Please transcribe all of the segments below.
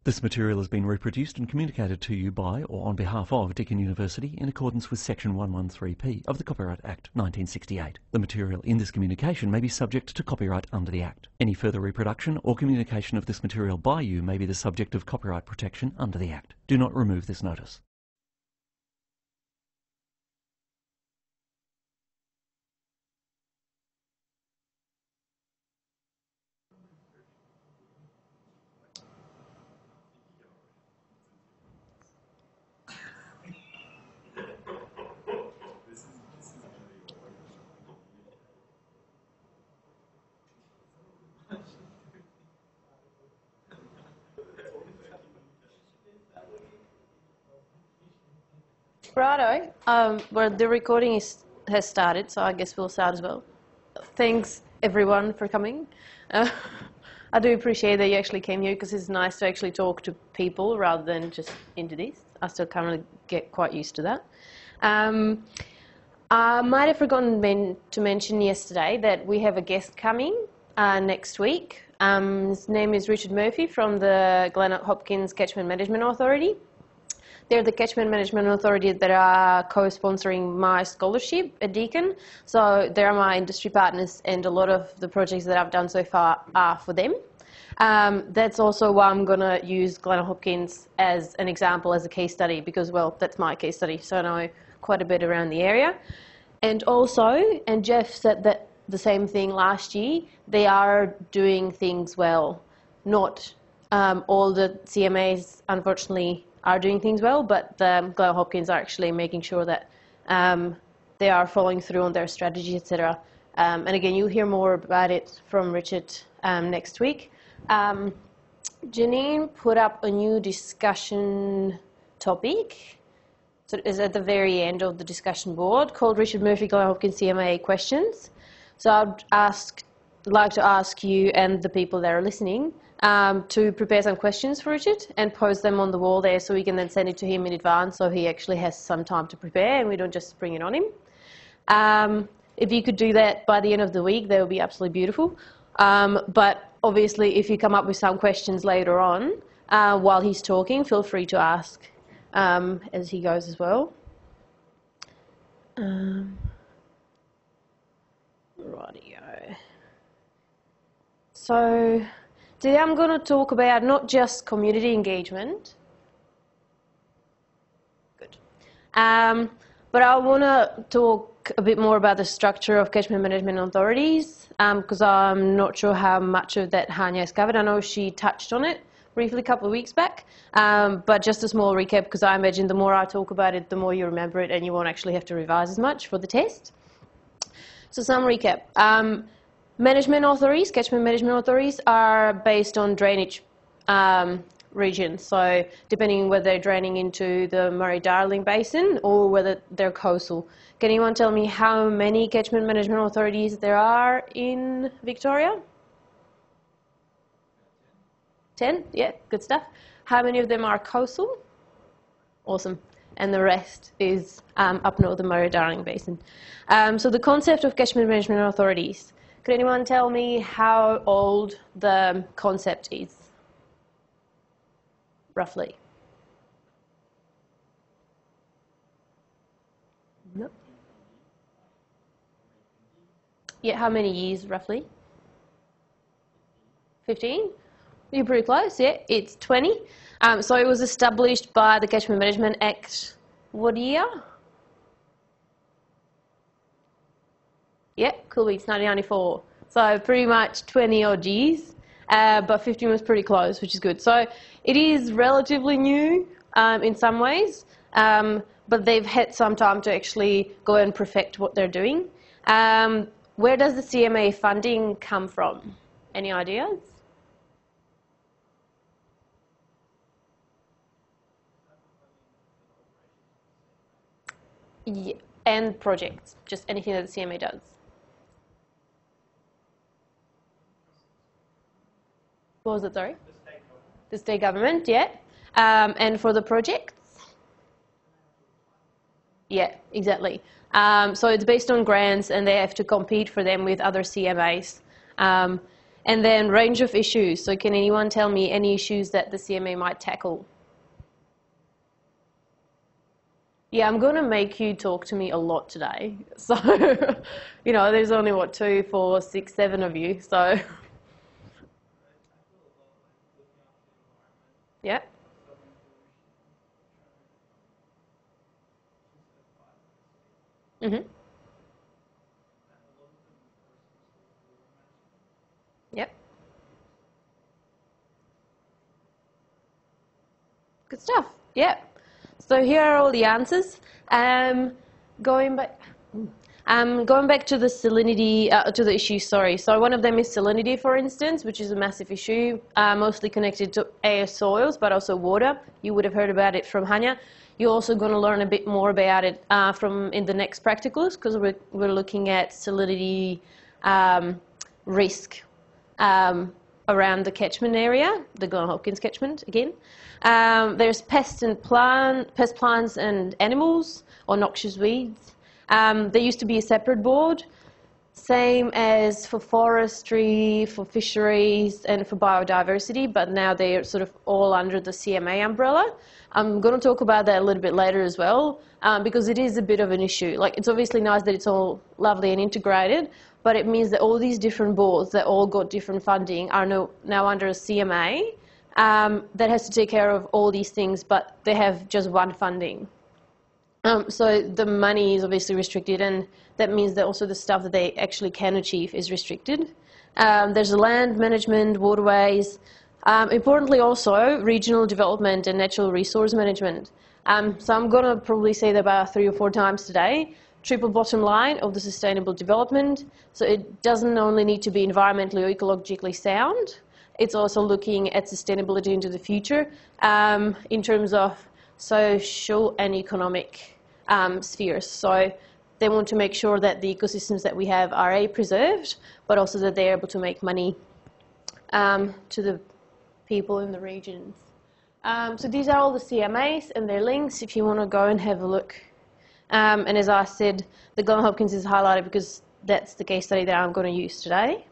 This material has been reproduced and communicated to you by or on behalf of Deakin University in accordance with Section 113P of the Copyright Act 1968. The material in this communication may be subject to copyright under the Act. Any further reproduction or communication of this material by you may be the subject of copyright protection under the Act. Do not remove this notice. Righto. Well, the recording has started, so I guess we'll start as well. Thanks, everyone, for coming. I do appreciate that you actually came here because it's nice to actually talk to people rather than just entities. I still can't really get quite used to that. I might have forgotten to mention yesterday that we have a guest coming next week. His name is Richard Murphy from the Glenelg Hopkins Catchment Management Authority. They're the catchment management authority that are co-sponsoring my scholarship at Deakin. So they're my industry partners, and a lot of the projects that I've done so far are for them. That's also why I'm going to use Glenelg Hopkins as an example, as a case study, because, well, that's my case study, so I know quite a bit around the area. And also, and Jeff said that the same thing last year, they are doing things well. Not all the CMAs, unfortunately, are doing things well, but the Glenelg Hopkins are actually making sure that they are following through on their strategy, etc. And again, you'll hear more about it from Richard next week. Janine put up a new discussion topic. So it's at the very end of the discussion board called Richard Murphy Glenelg Hopkins CMA questions. So I'd like to ask you and the people that are listening to prepare some questions for Richard and post them on the wall there so we can then send it to him in advance so he actually has some time to prepare and we don't just spring it on him. If you could do that by the end of the week, that would be absolutely beautiful. But obviously, if you come up with some questions later on while he's talking, feel free to ask as he goes as well. Rightio. So today I'm going to talk about not just community engagement, good, but I want to talk a bit more about the structure of catchment management authorities because I'm not sure how much of that Hanya has covered. I know she touched on it briefly a couple of weeks back, but just a small recap because I imagine the more I talk about it, the more you remember it and you won't actually have to revise as much for the test. So some recap. Management authorities, catchment management authorities, are based on drainage regions. So depending whether they're draining into the Murray-Darling Basin or whether they're coastal. Can anyone tell me how many catchment management authorities there are in Victoria? 10? Yeah, good stuff. How many of them are coastal? Awesome. And the rest is up north the Murray-Darling Basin. So the concept of catchment management authorities. Could anyone tell me how old the concept is, roughly? No. Yeah, how many years, roughly? 15? You're pretty close, yeah. It's 20. So it was established by the Catchment Management Act, what year? Yeah, cool, it's 1994. So pretty much 20 odd years, but 15 was pretty close, which is good. So it is relatively new in some ways, but they've had some time to actually go and perfect what they're doing. Where does the CMA funding come from? Any ideas? Yeah, and projects, just anything that the CMA does. What was it, sorry? The state government, yeah. And for the projects? Yeah, exactly. So it's based on grants and they have to compete for them with other CMAs. And then range of issues. So can anyone tell me any issues that the CMA might tackle? Yeah, I'm going to make you talk to me a lot today. So, you know, there's only, what, 2, 4, 6, 7 of you. So, yeah. Mhm. Yep. Good stuff. Yeah. So here are all the answers. Going back. Going back to the salinity, to the issue, sorry. So one of them is salinity, for instance, which is a massive issue, mostly connected to air soils, but also water. You would have heard about it from Hanya. You're also going to learn a bit more about it in the next practicals, because we're looking at salinity risk around the catchment area, the Glenelg Hopkins catchment again. There's pests, plants and animals, or noxious weeds. There used to be a separate board, same as for forestry, for fisheries, and for biodiversity, but now they're sort of all under the CMA umbrella. I'm going to talk about that a little bit later as well, because it is a bit of an issue. Like, it's obviously nice that it's all lovely and integrated, but it means that all these different boards that all got different funding are now under a CMA that has to take care of all these things, but they have just one funding. So the money is obviously restricted, and that means that also the stuff that they actually can achieve is restricted. There's land management, waterways, importantly also regional development and natural resource management. So I'm going to probably say that about 3 or 4 times today. Triple bottom line of the sustainable development. So it doesn't only need to be environmentally or ecologically sound, it's also looking at sustainability into the future in terms of social and economic spheres. So they want to make sure that the ecosystems that we have are preserved, but also that they're able to make money to the people in the regions. So these are all the CMAs and their links if you want to go and have a look. And as I said, the Glenelg Hopkins is highlighted because that's the case study that I'm going to use today.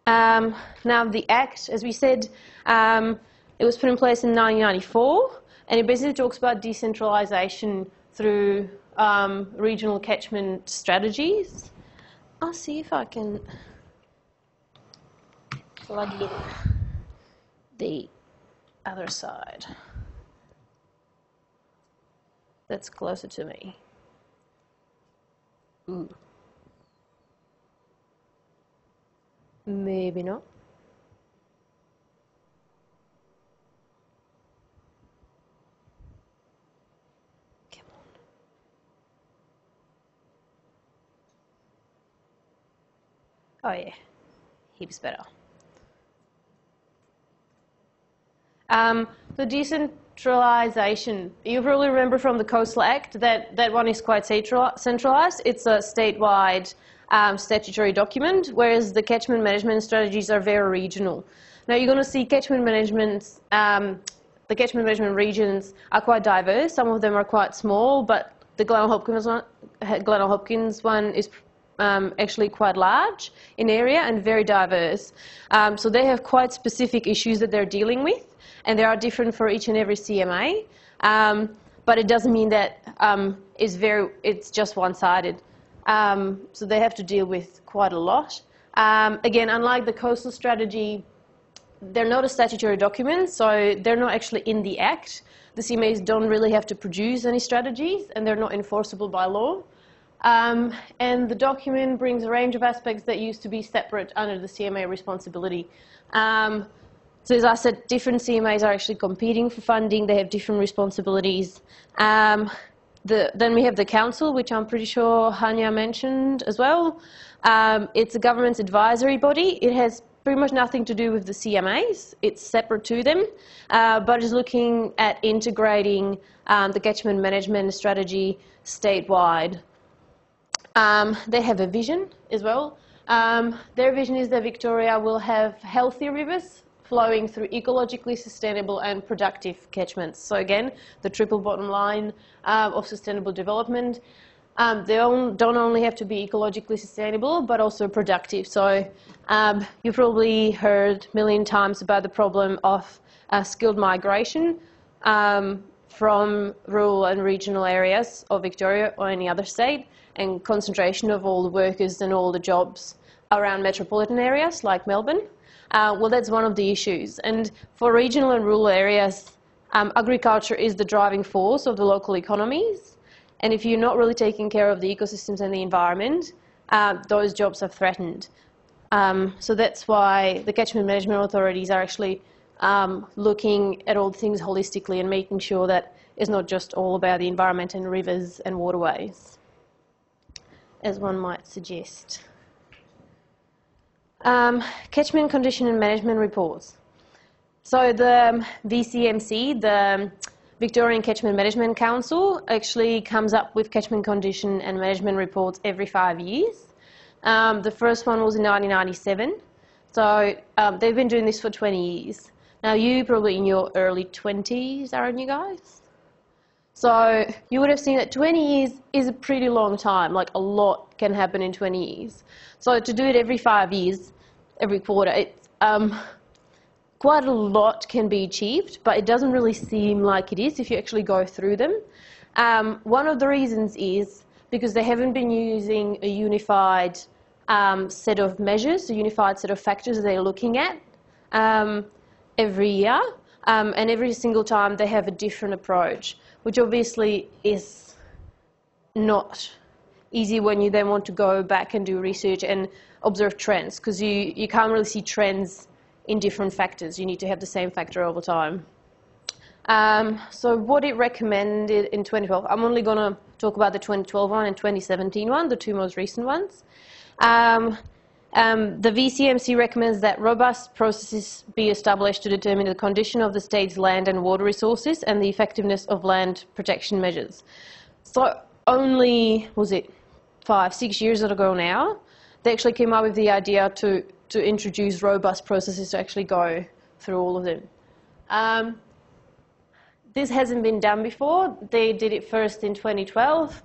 Now the Act, as we said, it was put in place in 1994, and it basically talks about decentralisation through regional catchment strategies. I'll see if I can plug in the other side that's closer to me. Ooh. Maybe not. Come on. Oh yeah, heaps better. The decentralisation, you probably remember from the Coastal Act that one is quite centralised. It's a statewide statutory document, whereas the catchment management strategies are very regional. Now you're going to see catchment management, the catchment management regions are quite diverse. Some of them are quite small, but the Glenelg Hopkins one is actually quite large in area and very diverse. So they have quite specific issues that they're dealing with, and they are different for each and every CMA. But it doesn't mean that it's just one-sided. So they have to deal with quite a lot. Again, unlike the coastal strategy, they're not a statutory document, so they're not actually in the Act. The CMAs don't really have to produce any strategies, and they're not enforceable by law. And the document brings a range of aspects that used to be separate under the CMA responsibility. So as I said, different CMAs are actually competing for funding. They have different responsibilities. Then we have the council, which I'm pretty sure Hanya mentioned as well. It's a government's advisory body. It has pretty much nothing to do with the CMAs. It's separate to them, but is looking at integrating the catchment management strategy statewide. They have a vision as well. Their vision is that Victoria will have healthy rivers flowing through ecologically sustainable and productive catchments. So again, the triple bottom line of sustainable development. Don't only have to be ecologically sustainable, but also productive. So you've probably heard a million times about the problem of skilled migration from rural and regional areas of Victoria or any other state, and concentration of all the workers and all the jobs around metropolitan areas like Melbourne. Well, that's one of the issues. And for regional and rural areas, agriculture is the driving force of the local economies. And if you're not really taking care of the ecosystems and the environment, those jobs are threatened. So that's why the catchment management authorities are actually looking at all things holistically and making sure that it's not just all about the environment and rivers and waterways, as one might suggest. Catchment condition and management reports. So the VCMC, the Victorian Catchment Management Council, actually comes up with catchment condition and management reports every 5 years. The first one was in 1997. So they've been doing this for 20 years. Now, you probably in your early 20s, aren't you guys? So you would have seen that 20 years is a pretty long time. Like, a lot can happen in 20 years. So to do it every 5 years, every quarter, it's quite a lot can be achieved, but it doesn't really seem like it is if you actually go through them. One of the reasons is because they haven't been using a unified set of measures, a unified set of factors that they're looking at every year, and every single time they have a different approach, which obviously is not easy when you then want to go back and do research and observe trends, because you can't really see trends in different factors. You need to have the same factor over time. So what it recommended in 2012, I'm only going to talk about the 2012 one and 2017 one, the two most recent ones. The VCMC recommends that robust processes be established to determine the condition of the state's land and water resources and the effectiveness of land protection measures. So only, was it 5-6 years ago now, they actually came up with the idea to introduce robust processes to actually go through all of them. This hasn't been done before. They did it first in 2012.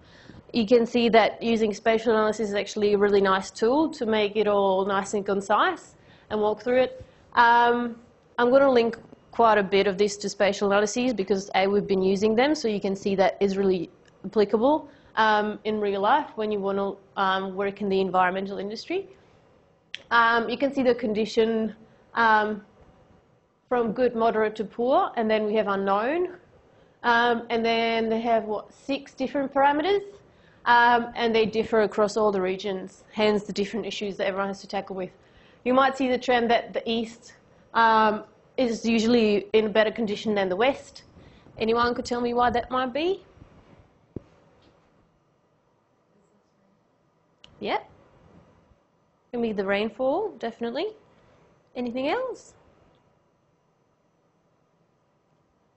You can see that using spatial analysis is actually a really nice tool to make it all nice and concise and walk through it. I'm going to link quite a bit of this to spatial analyses because we've been using them, so you can see that is really applicable in real life when you want to work in the environmental industry. You can see the condition from good, moderate to poor, and then we have unknown. And then they have, 6 different parameters, and they differ across all the regions, hence the different issues that everyone has to tackle with. You might see the trend that the east is usually in a better condition than the west. Anyone could tell me why that might be? Yeah. Can be the rainfall, definitely. Anything else?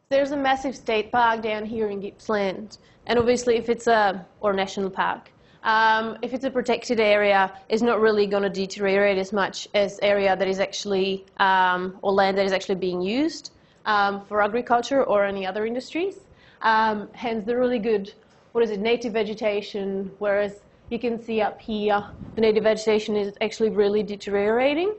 There's a massive state park down here in Gippsland, and obviously if it's or national park, if it's a protected area, it's not really going to deteriorate as much as area that is actually, or land that is actually being used for agriculture or any other industries. Hence the really good, native vegetation, whereas you can see up here, the native vegetation is actually really deteriorating.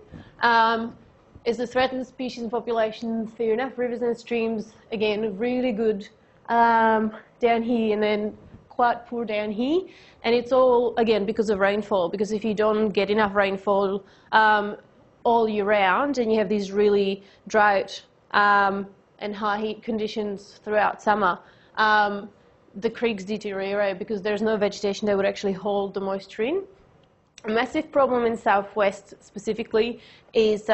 Is the threatened species and populations, fair enough, rivers and streams, again, really good down here and then quite poor down here. And it's all, again, because of rainfall, because if you don't get enough rainfall all year round and you have these really drought and high heat conditions throughout summer, the creeks deteriorate because there's no vegetation that would actually hold the moisture in. A massive problem in southwest specifically is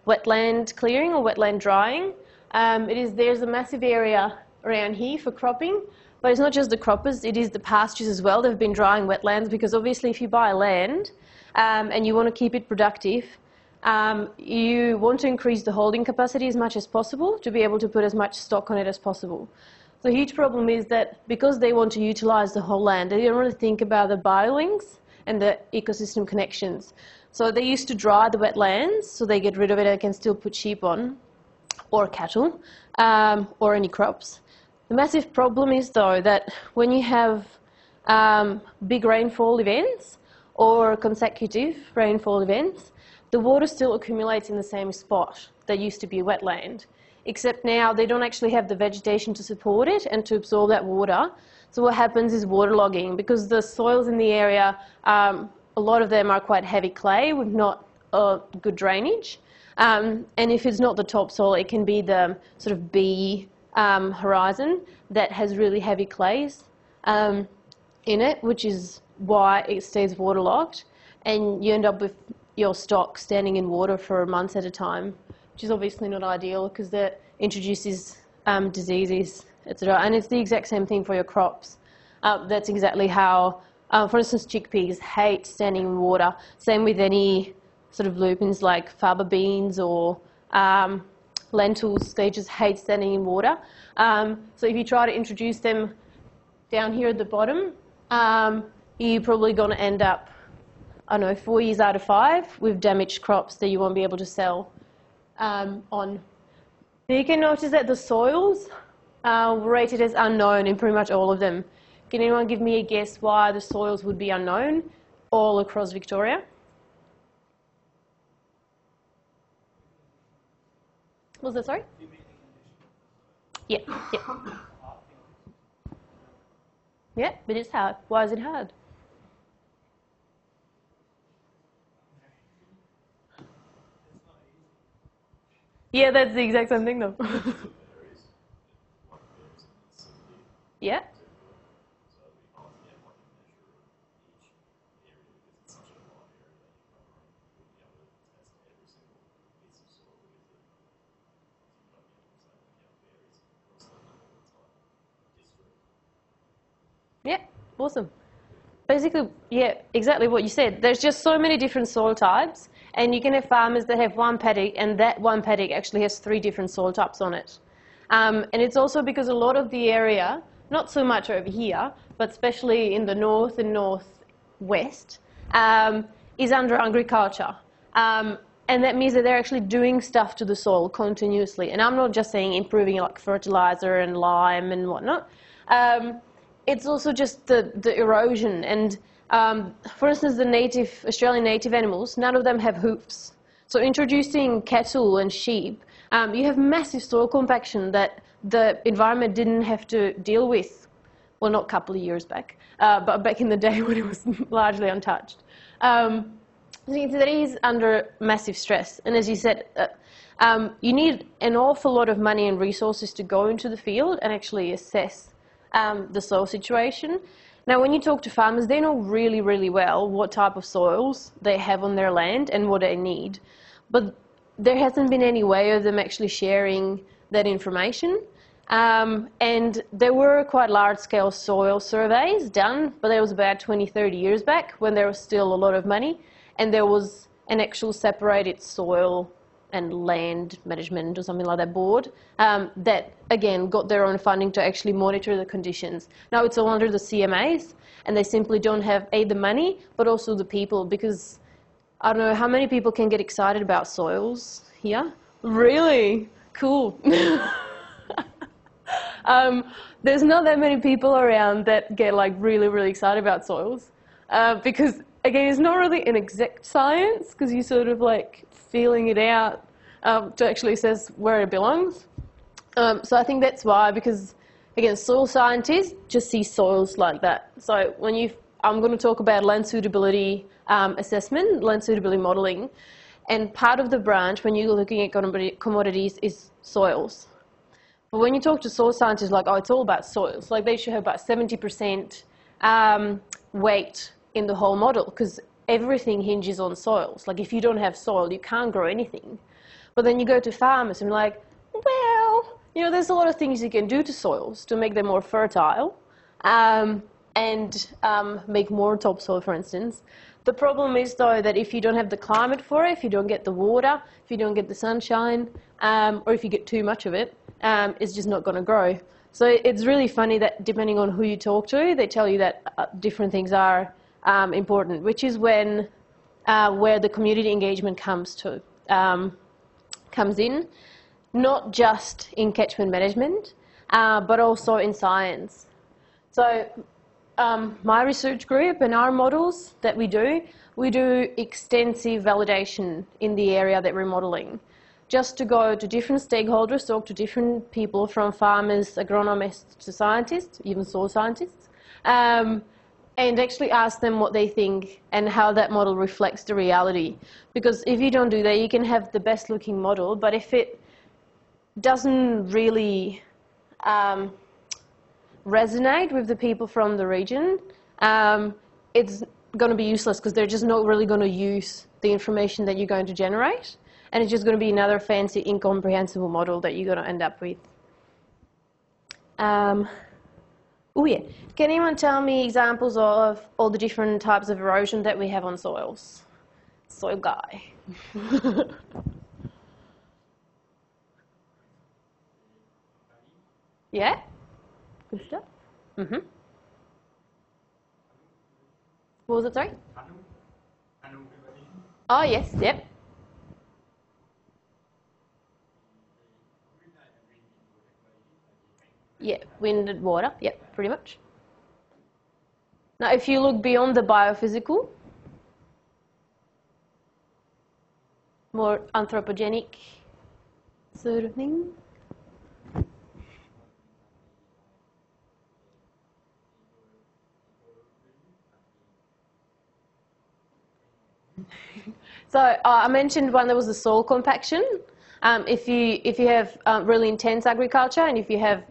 wetland clearing or wetland drying. There's a massive area around here for cropping, but it's not just the croppers, it is the pastures as well. They've been drying wetlands because obviously if you buy land and you want to keep it productive, you want to increase the holding capacity as much as possible to be able to put as much stock on it as possible. The huge problem is that because they want to utilise the whole land, they don't really think about the biolinks and the ecosystem connections. So they used to dry the wetlands, so they get rid of it and can still put sheep on, or cattle, or any crops. The massive problem is, though, that when you have big rainfall events or consecutive rainfall events, the water still accumulates in the same spot that used to be a wetland, except now they don't actually have the vegetation to support it and to absorb that water. So what happens is waterlogging, because the soils in the area, a lot of them are quite heavy clay with not good drainage. And if it's not the topsoil, it can be the sort of B horizon that has really heavy clays in it, which is why it stays waterlogged, and you end up with your stock standing in water for months at a time, which is obviously not ideal because that introduces diseases, etc. And it's the exact same thing for your crops. That's exactly how, for instance, chickpeas hate standing in water. Same with any sort of lupins like faba beans or lentils, they just hate standing in water. So if you try to introduce them down here at the bottom, you're probably going to end up, I don't know, 4 years out of 5 with damaged crops that you won't be able to sell on. Now you can notice that the soils were rated as unknown in pretty much all of them. Can anyone give me a guess why the soils would be unknown all across Victoria? What was that, sorry? Yeah. Yeah, but it's hard. Why is it hard? Yeah, that's the exact same thing though. Yeah. Yeah, awesome. Basically, yeah, exactly what you said. There's just so many different soil types, and you can have farmers that have one paddock, and that one paddock actually has 3 different soil types on it. And it's also because a lot of the area, not so much over here, but especially in the north and northwest, is under agriculture. And that means that they're actually doing stuff to the soil continuously. And I'm not just saying improving like fertilizer and lime and whatnot. It's also just the erosion. And for instance, the Australian native animals, none of them have hoofs. So introducing cattle and sheep, you have massive soil compaction that the environment didn't have to deal with. Well, not a couple of years back, but back in the day when it was largely untouched. So that is under massive stress. And as you said, you need an awful lot of money and resources to go into the field and actually assess the soil situation. Now, when you talk to farmers, they know really, really well what type of soils they have on their land and what they need. But there hasn't been any way of them actually sharing that information. And there were quite large-scale soil surveys done, but that was about 20, 30 years back when there was still a lot of money, and there was an actual separated soil and land management or something like that board that, again, got their own funding to actually monitor the conditions. Now it's all under the CMAs, and they simply don't have, A, the money, but also the people, because I don't know how many people can get excited about soils here. Really? Cool. There's not that many people around that get like really, really excited about soils because, again, it's not really an exact science because you're sort of like feeling it out to actually assess where it belongs. So I think that's why, because, again, soil scientists just see soils like that. So when I'm going to talk about land suitability assessment, land suitability modelling, and part of the branch when you're looking at commodities is soils. But when you talk to soil scientists, like, oh, it's all about soils. Like, they should have about 70% weight in the whole model because everything hinges on soils. Like, if you don't have soil, you can't grow anything. But then you go to farmers and like, well, you know, there's a lot of things you can do to soils to make them more fertile and make more topsoil, for instance. The problem is, though, that if you don't have the climate for it, if you don't get the water, if you don't get the sunshine, or if you get too much of it, it's just not going to grow. So it's really funny that depending on who you talk to, they tell you that different things are important, which is when where the community engagement comes in, not just in catchment management, but also in science. So my research group and our models that we do extensive validation in the area that we're modelling. Just to go to different stakeholders, talk to different people from farmers, agronomists to scientists, even soil scientists, and actually ask them what they think and how that model reflects the reality. Because if you don't do that, you can have the best looking model, but if it doesn't really resonate with the people from the region, it's going to be useless because they're just not really going to use the information that you're going to generate. And it's just going to be another fancy, incomprehensible model that you're going to end up with. Oh yeah, can anyone tell me examples of all the different types of erosion that we have on soils? Soil guy. Yeah? Good stuff. Mm-hmm. What was it, sorry? Oh yes, yep. Yeah, wind and water, yep, pretty much. Now, if you look beyond the biophysical, more anthropogenic sort of thing. So I mentioned one, there was the soil compaction. If you have really intense agriculture, and if you have,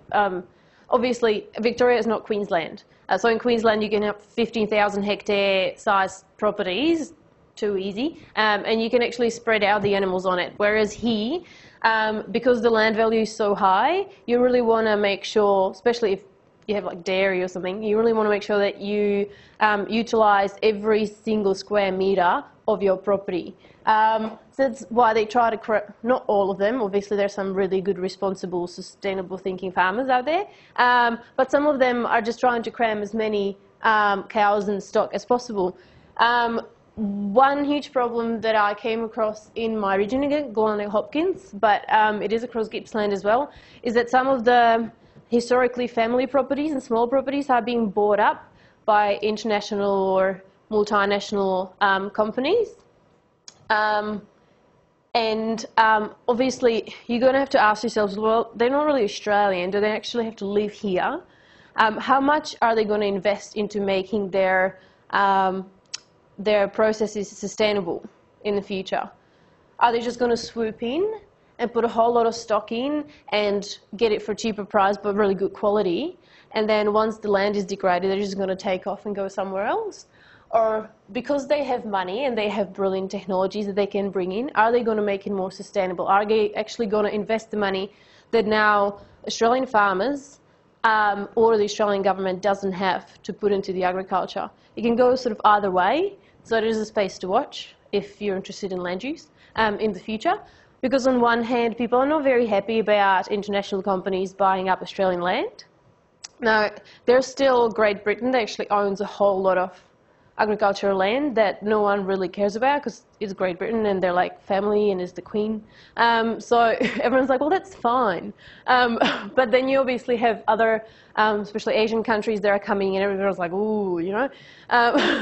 obviously Victoria is not Queensland. So in Queensland you can have 15,000 hectare size properties, too easy, and you can actually spread out the animals on it. Whereas here, because the land value is so high, you really want to make sure, especially if you have like dairy or something, you really want to make sure that you utilise every single square metre of your property. So that's why they try to, not all of them, obviously there's some really good, responsible, sustainable thinking farmers out there, but some of them are just trying to cram as many cows in stock as possible. One huge problem that I came across in my region again, Glenelg Hopkins, but it is across Gippsland as well, is that some of the historically family properties and small properties are being bought up by international or multinational companies. Obviously you're going to have to ask yourselves, well, they're not really Australian, do they actually have to live here? How much are they going to invest into making their processes sustainable in the future? Are they just going to swoop in and put a whole lot of stock in and get it for a cheaper price but really good quality, and then once the land is degraded they're just going to take off and go somewhere else? Or because they have money and they have brilliant technologies that they can bring in, are they going to make it more sustainable? Are they actually going to invest the money that now Australian farmers or the Australian government doesn't have to put into the agriculture? It can go sort of either way, so it is a space to watch if you're interested in land use in the future. Because on one hand, people are not very happy about international companies buying up Australian land. Now, there's still Great Britain that actually owns a whole lot of agricultural land that no one really cares about because it's Great Britain and they're like family and is the Queen. So everyone's like, well, that's fine. But then you obviously have other, especially Asian countries that are coming in, and everyone's like, ooh, you know.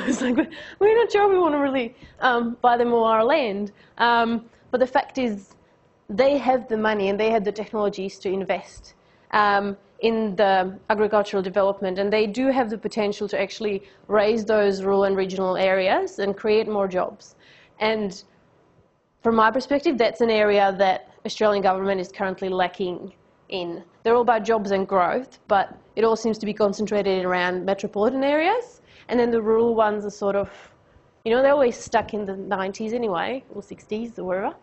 It's like, we're not sure we want to really buy them all our land. But the fact is, they have the money and they have the technologies to invest in the agricultural development, and they do have the potential to actually raise those rural and regional areas and create more jobs. And from my perspective, that's an area that Australian government is currently lacking in. They're all about jobs and growth, but it all seems to be concentrated around metropolitan areas, and then the rural ones are sort of, you know, they're always stuck in the 90s anyway, or 60s or wherever.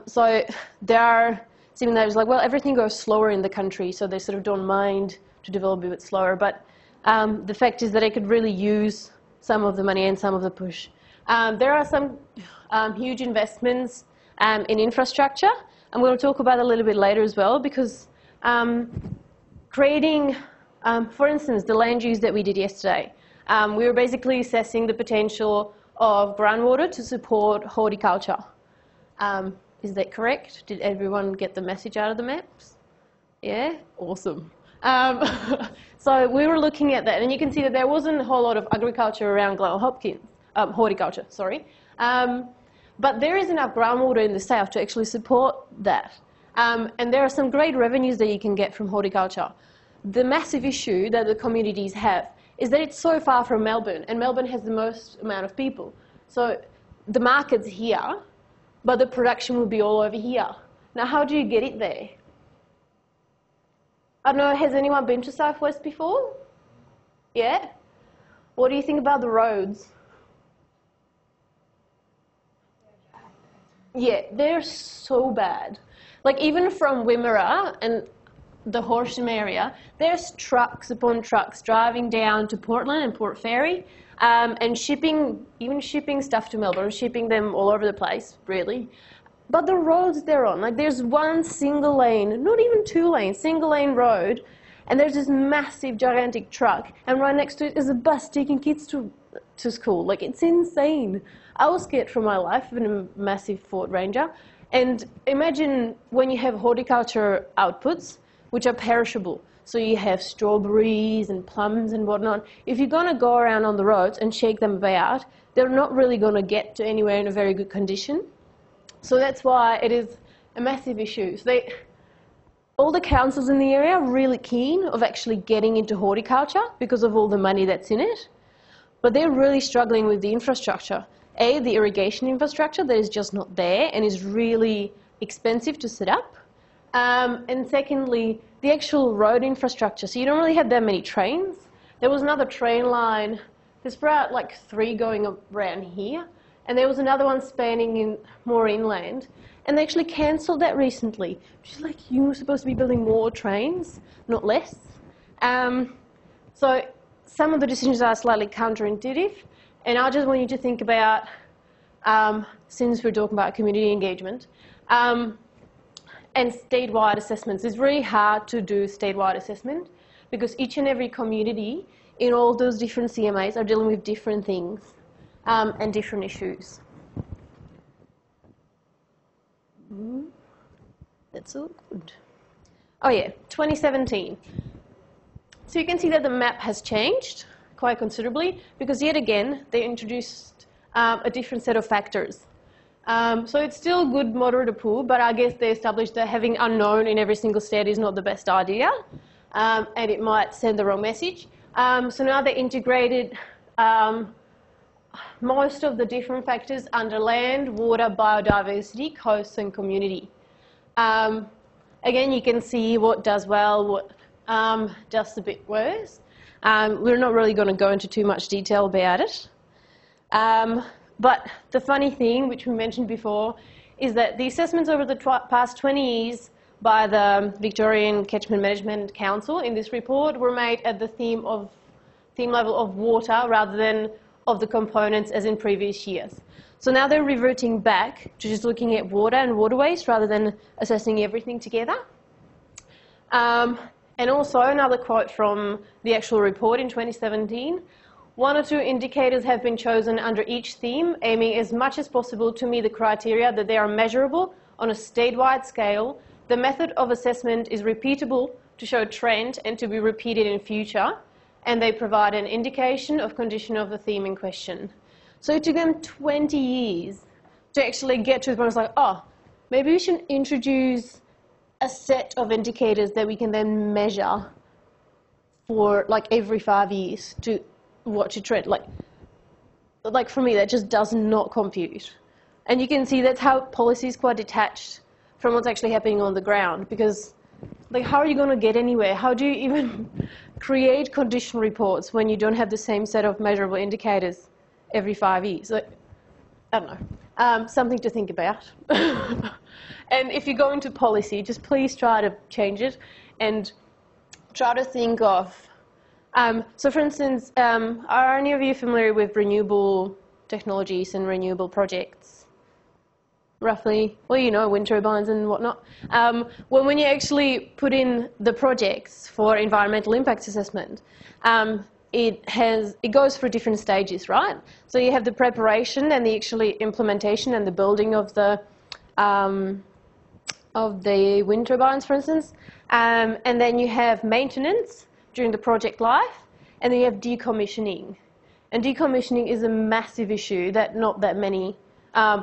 So there are seeming that it's like, well, everything goes slower in the country, so they sort of don't mind to develop a bit slower. But the fact is that I could really use some of the money and some of the push. There are some huge investments in infrastructure. I'm going to talk about it a little bit later as well, because creating, for instance, the land use that we did yesterday, we were basically assessing the potential of groundwater to support horticulture. Is that correct? Did everyone get the message out of the maps? Yeah? Awesome. So we were looking at that, and you can see that there wasn't a whole lot of agriculture around Glenelg Hopkins, horticulture, sorry. But there is enough groundwater in the south to actually support that. And there are some great revenues that you can get from horticulture. The massive issue that the communities have is that it's so far from Melbourne, and Melbourne has the most amount of people. So the market's here, but the production will be all over here. Now, how do you get it there? I don't know, has anyone been to South West before? Yeah? What do you think about the roads? Yeah, they're so bad. Like, even from Wimmera and the Horsham area, there's trucks upon trucks driving down to Portland and Port Fairy and shipping stuff to Melbourne, shipping them all over the place, really. But the roads they're on, like there's one single lane, not even two lanes, single lane road, and there's this massive, gigantic truck, and right next to it is a bus taking kids to school. Like, it's insane. I was scared for my life in a massive Ford Ranger. And imagine when you have horticulture outputs, which are perishable. So you have strawberries and plums and whatnot. If you're going to go around on the roads and shake them about, they're not really going to get to anywhere in a very good condition. So that's why it is a massive issue. So all the councils in the area are really keen of actually getting into horticulture because of all the money that's in it. But they're really struggling with the infrastructure. A, the irrigation infrastructure that is just not there and is really expensive to set up. And secondly, the actual road infrastructure. So you don't really have that many trains. There was another train line, there's about like 3 going around here, and there was another one spanning in more inland. And they actually cancelled that recently, which is like, you were supposed to be building more trains, not less. So some of the decisions are slightly counterintuitive, and I just want you to think about, since we're talking about community engagement, and statewide assessments. It's really hard to do statewide assessment because each and every community in all those different CMAs are dealing with different things and different issues. That's all good. Oh yeah, 2017. So you can see that the map has changed quite considerably because yet again they introduced a different set of factors. So it's still a good moderator pool, but I guess they established that having unknown in every single state is not the best idea, and it might send the wrong message. So now they integrated most of the different factors under land, water, biodiversity, coast, and community. Again, you can see what does well, what does a bit worse. We're not really going to go into too much detail about it. But the funny thing, which we mentioned before, is that the assessments over the past 20 years by the Victorian Catchment Management Council in this report were made at the theme level of water rather than of the components as in previous years. So now they're reverting back to just looking at water and waterways rather than assessing everything together. And also another quote from the actual report in 2017. 1 or 2 indicators have been chosen under each theme, aiming as much as possible to meet the criteria that they are measurable on a statewide scale. The method of assessment is repeatable to show trend and to be repeated in future, and they provide an indication of condition of the theme in question. So it took them 20 years to actually get to the point. It's like, oh, maybe we should introduce a set of indicators that we can then measure for like every 5 years to watch a trend. Like for me, that just does not compute. And you can see that's how policy is quite detached from what's actually happening on the ground, because like, how are you going to get anywhere? How do you even create condition reports when you don't have the same set of measurable indicators every 5 years? Like, I don't know. Something to think about. And if you go into policy, just please try to change it and try to think of so for instance, are any of you familiar with renewable technologies and renewable projects? Roughly, well, you know, wind turbines and whatnot. Well, when you actually put in the projects for environmental impact assessment, it goes through different stages, right? So you have the preparation and the actually implementation and the building of the of the wind turbines, for instance, and then you have maintenance during the project life, and then you have decommissioning. And decommissioning is a massive issue that not that many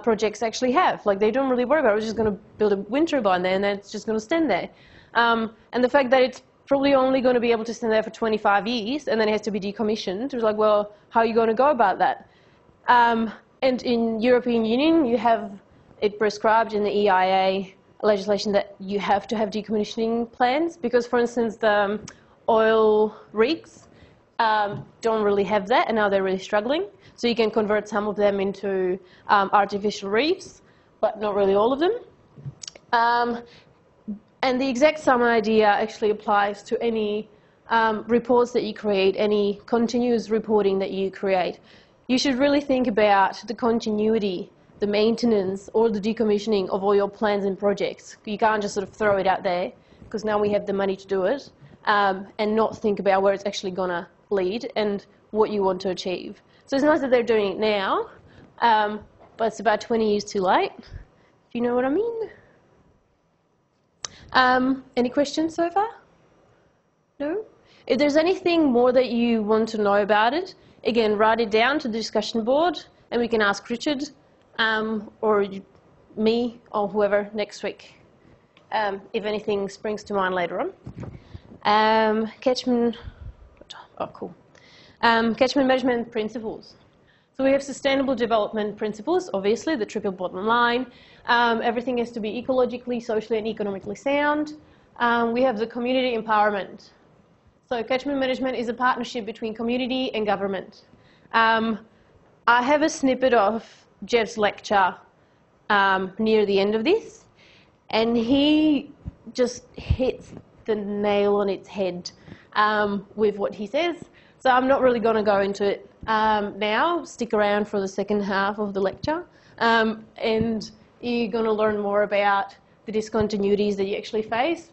projects actually have. Like, they don't really worry about it. We're just going to build a wind turbine there, and then it's just going to stand there. And the fact that it's probably only going to be able to stand there for 25 years, and then it has to be decommissioned, it's like, well, how are you going to go about that? And in European Union, you have it prescribed in the EIA legislation that you have to have decommissioning plans, because, for instance, the oil rigs don't really have that, and now they're really struggling. So you can convert some of them into artificial reefs, but not really all of them. And the exact same idea actually applies to any reports that you create, any continuous reporting that you create. You should really think about the continuity, the maintenance, or the decommissioning of all your plans and projects. You can't just sort of throw it out there, because now we have the money to do it, and not think about where it's actually going to lead and what you want to achieve. So it's nice that they're doing it now, but it's about 20 years too late, if you know what I mean. Any questions so far? No? If there's anything more that you want to know about it, again, write it down to the discussion board, and we can ask Richard or me or whoever next week, if anything springs to mind later on. Catchment management principles. So we have sustainable development principles, obviously, the triple bottom line. Everything has to be ecologically, socially and economically sound. We have the community empowerment. So catchment management is a partnership between community and government. I have a snippet of Jeff's lecture near the end of this, and he just hits the nail on its head with what he says. So I'm not really going to go into it now. Stick around for the second half of the lecture, and you're going to learn more about the discontinuities that you actually face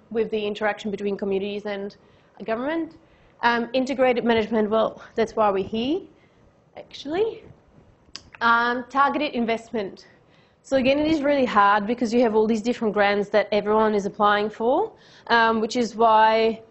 with the interaction between communities and government. Integrated management, well, that's why we're here, actually. Targeted investment. So again, it is really hard because you have all these different grants that everyone is applying for, which is why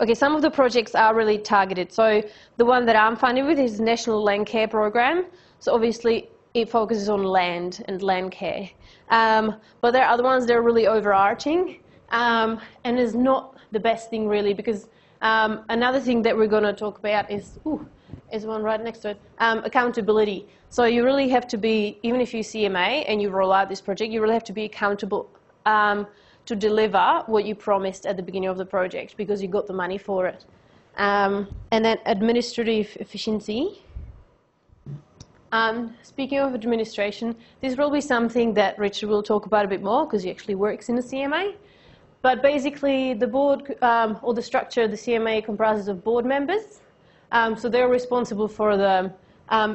okay, some of the projects are really targeted. So the one that I'm funded with is National Land Care Program. So obviously it focuses on land and land care. But there are other ones that are really overarching, and is not the best thing really, because another thing that we're going to talk about is, there's one right next to it, accountability. So you really have to be, even if you CMA and you roll out this project, you really have to be accountable to deliver what you promised at the beginning of the project, because you got the money for it. And then administrative efficiency. Speaking of administration, this will be something that Richard will talk about a bit more, because he actually works in the CMA. But basically, the board, or the structure of the CMA comprises of board members. So they're responsible for the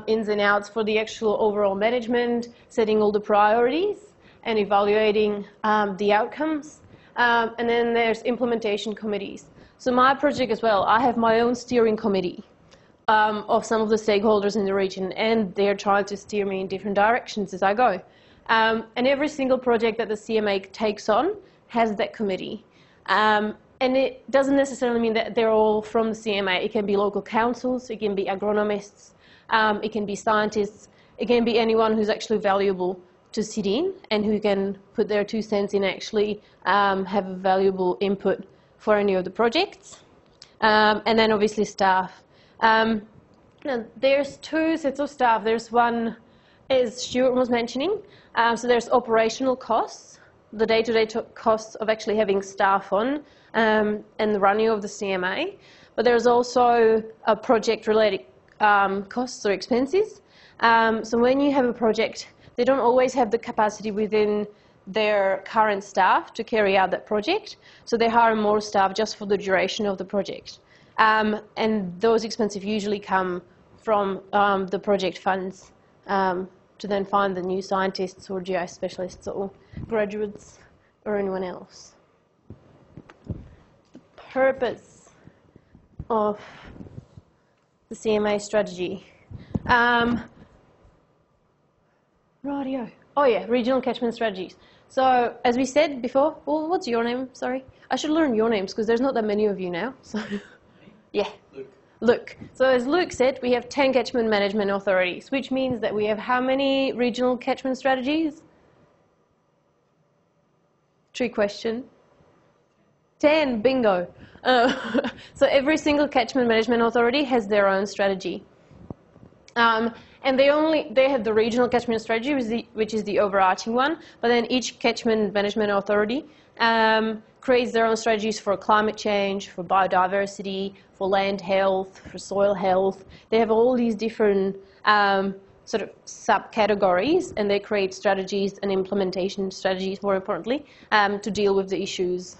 ins and outs for the actual overall management, setting all the priorities, and evaluating the outcomes. And then there's implementation committees. So my project as well, I have my own steering committee of some of the stakeholders in the region, and they're trying to steer me in different directions as I go. And every single project that the CMA takes on has that committee. And it doesn't necessarily mean that they're all from the CMA. It can be local councils, it can be agronomists, it can be scientists, it can be anyone who's actually valuable to sit in and who can put their 2 cents in, actually have a valuable input for any of the projects. And then obviously staff. Now there's 2 sets of staff. There's one, as Stuart was mentioning, so there's operational costs, the day-to-day costs of actually having staff on and the running of the CMA. But there's also a project-related costs or expenses. So when you have a project, they don't always have the capacity within their current staff to carry out that project, so they hire more staff just for the duration of the project. And those expenses usually come from the project funds to then find the new scientists or GI specialists or graduates or anyone else. The purpose of the CMA strategy. Rightio. Oh yeah, regional catchment strategies. So as we said before, well, what's your name? Sorry, I should learn your names because there's not that many of you now. So yeah, Luke. So as Luke said, we have 10 catchment management authorities, which means that we have how many regional catchment strategies? Trick question. 10, bingo. So every single catchment management authority has their own strategy. And they have the regional catchment strategy, which is the overarching one, but then each catchment management authority creates their own strategies for climate change, for biodiversity, for land health, for soil health. They have all these different sort of subcategories, and they create strategies and implementation strategies, more importantly, to deal with the issues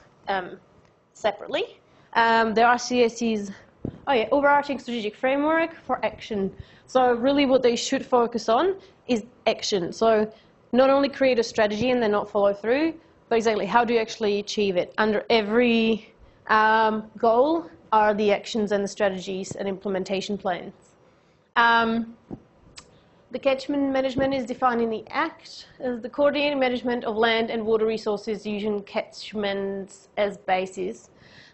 separately. There are CSC's overarching strategic framework for action. So really what they should focus on is action. So not only create a strategy and then not follow through, but exactly how do you actually achieve it? Under every goal are the actions and the strategies and implementation plans. The catchment management is defined in the Act as the coordinated management of land and water resources using catchments as basis.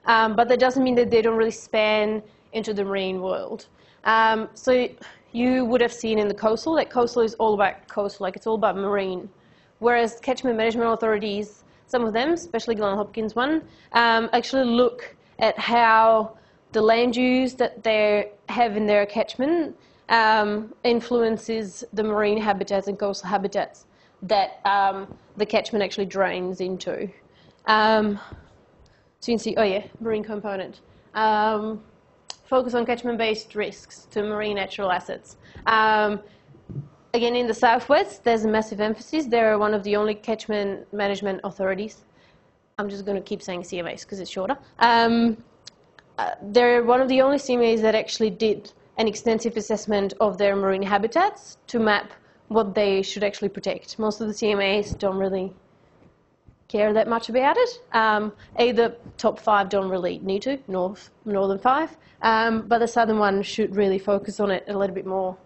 But that doesn't mean that they don't really span into the marine world. So you would have seen in the coastal that coastal is all about coastal, like it's all about marine. Whereas catchment management authorities, some of them, especially Glenelg Hopkins one, actually look at how the land use that they have in their catchment influences the marine habitats and coastal habitats that the catchment actually drains into. So you can see, marine component. Focus on catchment-based risks to marine natural assets. Again, in the southwest, there's a massive emphasis. They're one of the only catchment management authorities. I'm just going to keep saying CMAs because it's shorter. They're one of the only CMAs that actually did an extensive assessment of their marine habitats to map what they should actually protect. Most of the CMAs don't really care that much about it. The top 5 don't really need to, northern 5, but the southern one should really focus on it a little bit more.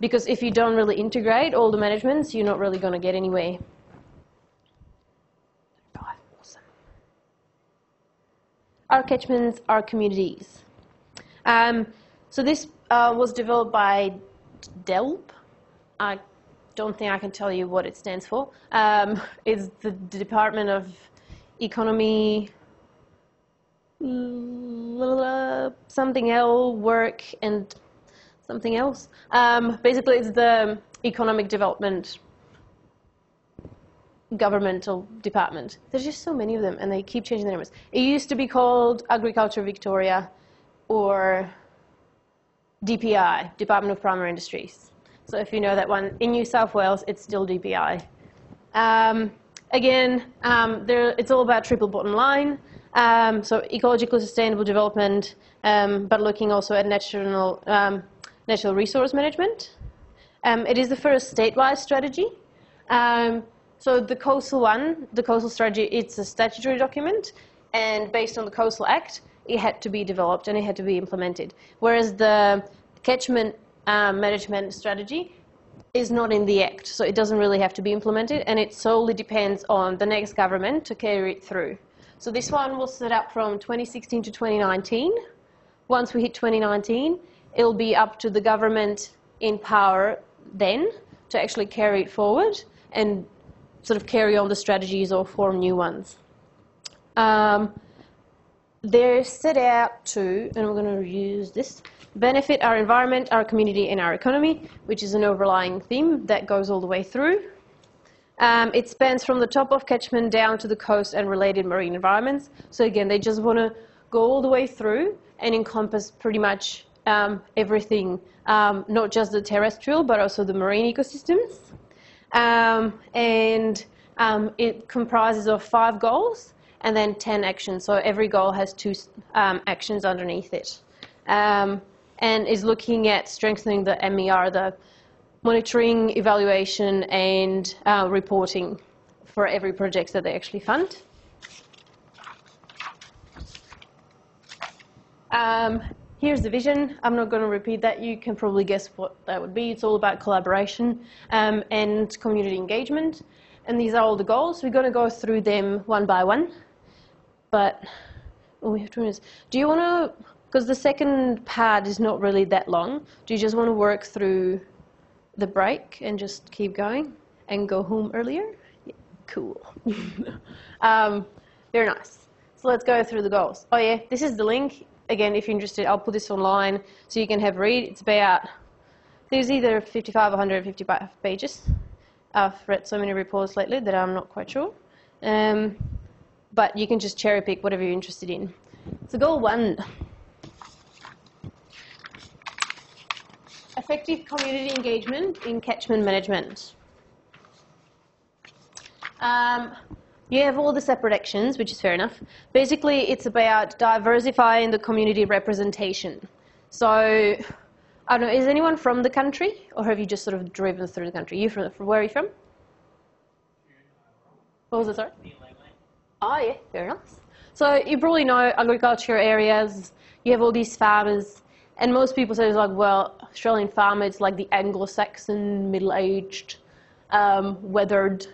Because if you don't really integrate all the managements, you're not really going to get anywhere. Awesome. Our catchments are communities. So this was developed by DELB. I don't think I can tell you what it stands for. It's the Department of Economy, something else, work and something else. Basically, it's the economic development governmental department. There's just so many of them, and they keep changing their names. It used to be called Agriculture Victoria or DPI, Department of Primary Industries. So if you know that one, in New South Wales, it's still DPI. Again, it's all about triple bottom line. So ecological sustainable development, but looking also at natural resource management. It is the first statewide strategy. So the coastal one, the coastal strategy, it's a statutory document, and based on the Coastal Act, it had to be developed and it had to be implemented. Whereas the catchment management strategy is not in the Act, so it doesn't really have to be implemented, and it solely depends on the next government to carry it through. So this one will set up from 2016 to 2019. Once we hit 2019, it'll be up to the government in power then to actually carry it forward and sort of carry on the strategies or form new ones. They're set out to, and we're going to use this, benefit our environment, our community, and our economy, which is an overlying theme that goes all the way through. It spans from the top of catchment down to the coast and related marine environments. So again, they just want to go all the way through and encompass pretty much everything, not just the terrestrial, but also the marine ecosystems. It comprises of 5 goals and then 10 actions. So every goal has 2 actions underneath it. And is looking at strengthening the MER, the monitoring, evaluation, and reporting for every project that they actually fund. Here's the vision. I'm not going to repeat that. You can probably guess what that would be. It's all about collaboration and community engagement. And these are all the goals. We're going to go through them one by one. But we have 2 minutes. Do you want to, because the second part is not really that long, do you just want to work through the break and just keep going and go home earlier? Yeah, cool. Very nice. So let's go through the goals. Oh yeah, this is the link. Again, if you're interested, I'll put this online so you can have a read. It's about, there's either 55 or 155 pages. I've read so many reports lately that I'm not quite sure. But you can just cherry pick whatever you're interested in. So goal 1. Effective community engagement in catchment management. You have all the separate actions, which is fair enough. Basically, it's about diversifying the community representation. So, I don't know, is anyone from the country, or have you just sort of driven through the country? You from where are you from? What was it, sorry? Oh, yeah, very nice. So you probably know agriculture areas, you have all these farmers, and most people say, like, well, Australian farmer, it's like the Anglo-Saxon, middle-aged, weathered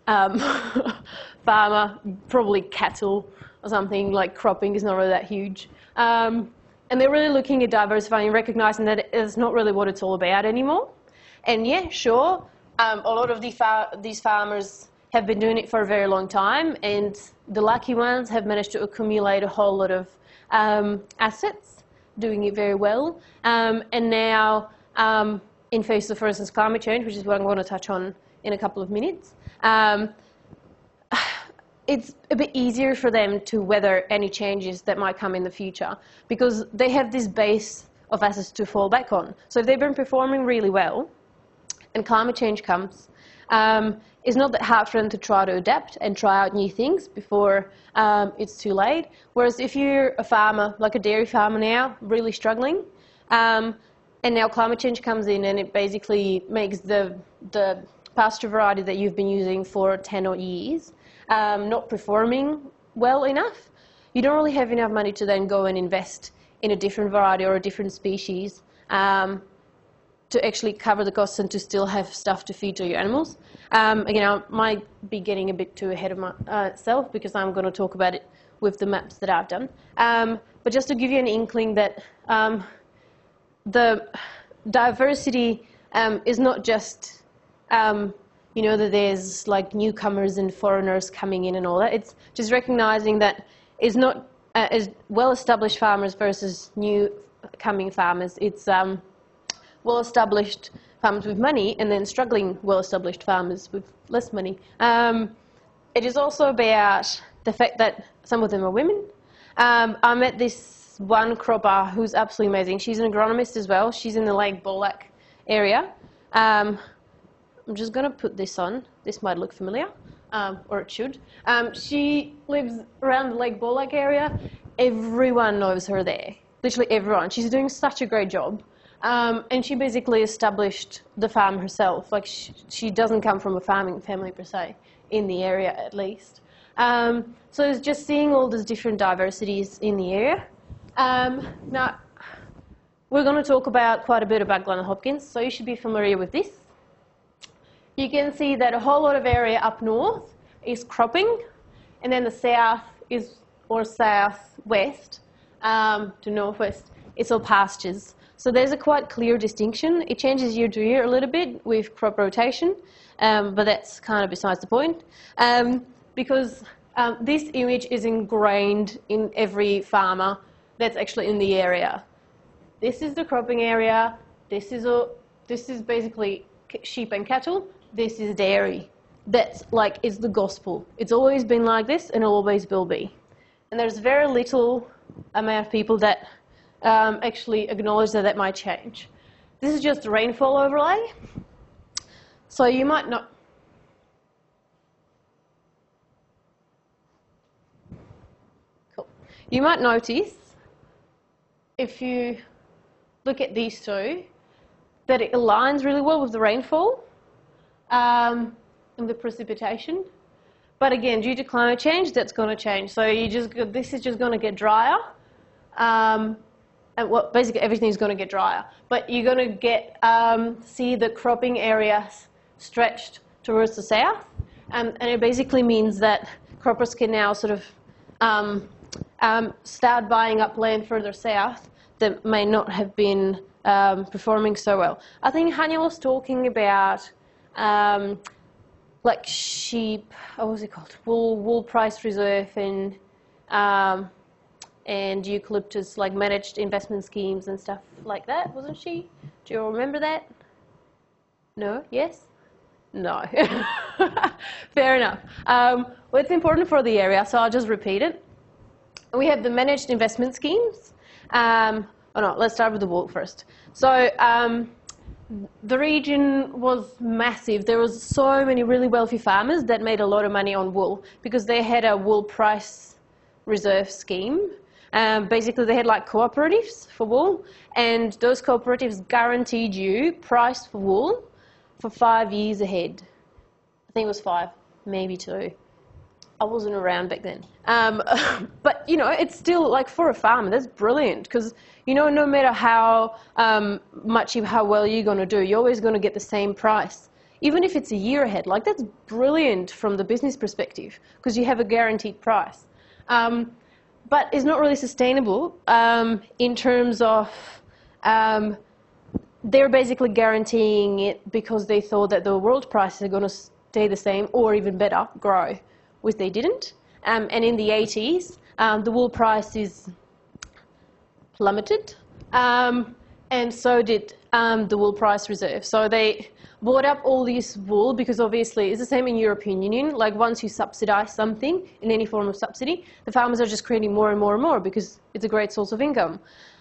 farmer, probably cattle or something, like cropping is not really that huge. And they're really looking at diversifying and recognising that it's not really what it's all about anymore. And yeah, sure, a lot of these farmers have been doing it for a very long time, and the lucky ones have managed to accumulate a whole lot of assets, doing it very well. And now, in face of, for instance, climate change, which is what I'm going to touch on in a couple of minutes, it's a bit easier for them to weather any changes that might come in the future because they have this base of assets to fall back on. So if they've been performing really well and climate change comes, it's not that hard for them to try to adapt and try out new things before it's too late. Whereas if you're a farmer, like a dairy farmer now, really struggling, and now climate change comes in and it basically makes the pasture variety that you've been using for 10 odd years not performing well enough, you don't really have enough money to then go and invest in a different variety or a different species to actually cover the costs and to still have stuff to feed to your animals. Again, I might be getting a bit too ahead of myself because I'm going to talk about it with the maps that I've done. But just to give you an inkling that the diversity is not just you know, that there's like newcomers and foreigners coming in and all that. It's just recognising that it's not as well-established farmers versus new coming farmers. It's well-established farmers with money and then struggling well-established farmers with less money. It is also about the fact that some of them are women. I met this one cropper who's absolutely amazing. She's an agronomist as well. She's in the Lake Borlack area. I'm just going to put this on. This might look familiar, or it should. She lives around the Lake Borlack area. Everyone knows her there, literally everyone. She's doing such a great job. And she basically established the farm herself. Like she doesn't come from a farming family per se, in the area at least. So it's just seeing all these different diversities in the area. Now, we're going to talk about quite a bit about Glenelg Hopkins, so you should be familiar with this. You can see that a whole lot of area up north is cropping, and then the south is, or southwest to northwest, it's all pastures. So there's a quite clear distinction. It changes year to year a little bit with crop rotation, but that's kind of besides the point, because this image is ingrained in every farmer that's actually in the area. This is the cropping area. This is basically sheep and cattle. This is dairy. That's like, it's the gospel. It's always been like this and it always will be. And there's very little amount of people that actually acknowledge that that might change. This is just a rainfall overlay. So you might not... Cool. You might notice, if you look at these two, that it aligns really well with the rainfall and the precipitation. But again, due to climate change, that's going to change. So this is just going to get drier. and basically everything is going to get drier. But you're going to get see the cropping areas stretched towards the south, and it basically means that croppers can now sort of start buying up land further south that may not have been performing so well. I think Hanya was talking about like sheep, what was it called? Wool price reserve and eucalyptus, like managed investment schemes and stuff like that, wasn't she? Do you remember that? No? Yes? No. Fair enough. Well, it's important for the area, so I'll just repeat it. We have the managed investment schemes. Let's start with the wool first. So the region was massive. There was so many really wealthy farmers that made a lot of money on wool because they had a wool price reserve scheme. Basically, they had like cooperatives for wool, and those cooperatives guaranteed you price for wool for 5 years ahead. I think it was 5, maybe 2. I wasn't around back then. But, you know, it's still, like, for a farmer, that's brilliant because, you know, no matter how how well you're going to do, you're always going to get the same price. Even if it's a year ahead, like, that's brilliant from the business perspective because you have a guaranteed price. But it's not really sustainable in terms of they're basically guaranteeing it because they thought that the world prices are going to stay the same or even better, grow, which they didn't. And in the 80s, the wool price is plummeted, and so did the wool price reserve. So they bought up all this wool because obviously it's the same in European Union. Like once you subsidise something in any form of subsidy, the farmers are just creating more and more and more because it's a great source of income.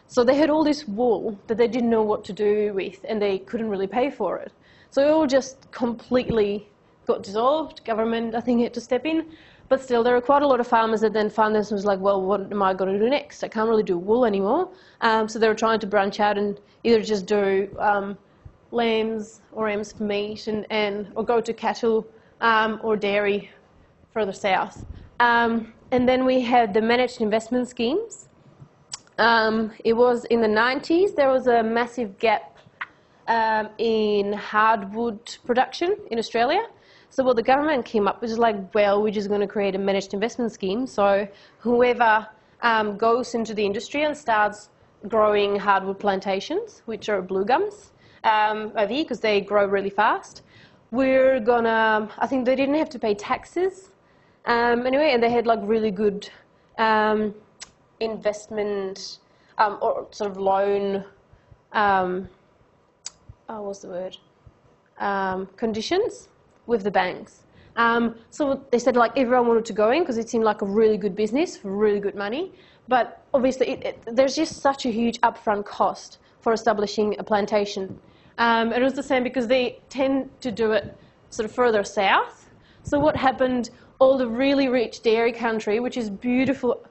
So they had all this wool that they didn't know what to do with and they couldn't really pay for it. So it all just completely got dissolved. Government, I think, had to step in. But still, there were quite a lot of farmers that then found themselves like, well, what am I going to do next? I can't really do wool anymore. So they were trying to branch out and either just do lambs or rams for meat or go to cattle or dairy further south. And then we had the managed investment schemes. It was in the 90s, there was a massive gap in hardwood production in Australia. So what the government came up with is like, well, we're just going to create a managed investment scheme. So whoever goes into the industry and starts growing hardwood plantations, which are blue gums, over here because they grow really fast, we're going to, I think they didn't have to pay taxes anyway, and they had like really good investment or sort of loan, what's the word, conditions with the banks. So they said like everyone wanted to go in because it seemed like a really good business for really good money, but obviously there's just such a huge upfront cost for establishing a plantation. And it was the same because they tend to do it sort of further south. So what happened, all the really rich dairy country, which is beautiful,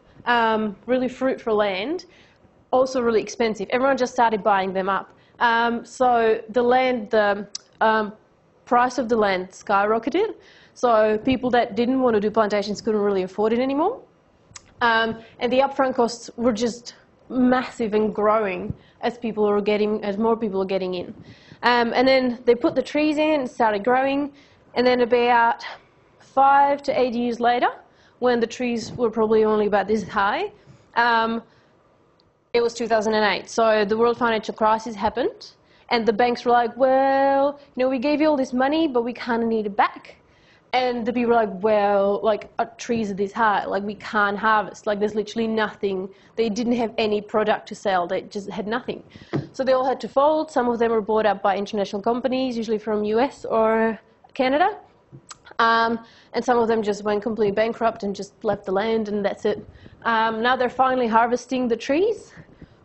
really fruitful land, also really expensive. Everyone just started buying them up. So the land, the price of the land skyrocketed. So people that didn't want to do plantations couldn't really afford it anymore. And the upfront costs were just massive and growing as more people were getting in. And then they put the trees in and started growing. And then about 5 to 8 years later, when the trees were probably only about this high, it was 2008. So the world financial crisis happened. And the banks were like, well, you know, we gave you all this money, but we kind of need it back. And the people were like, well, like, trees are this high, like, we can't harvest. Like, there's literally nothing. They didn't have any product to sell. They just had nothing. So they all had to fold. Some of them were bought up by international companies, usually from US or Canada. And some of them just went completely bankrupt and just left the land, and that's it. Now they're finally harvesting the trees,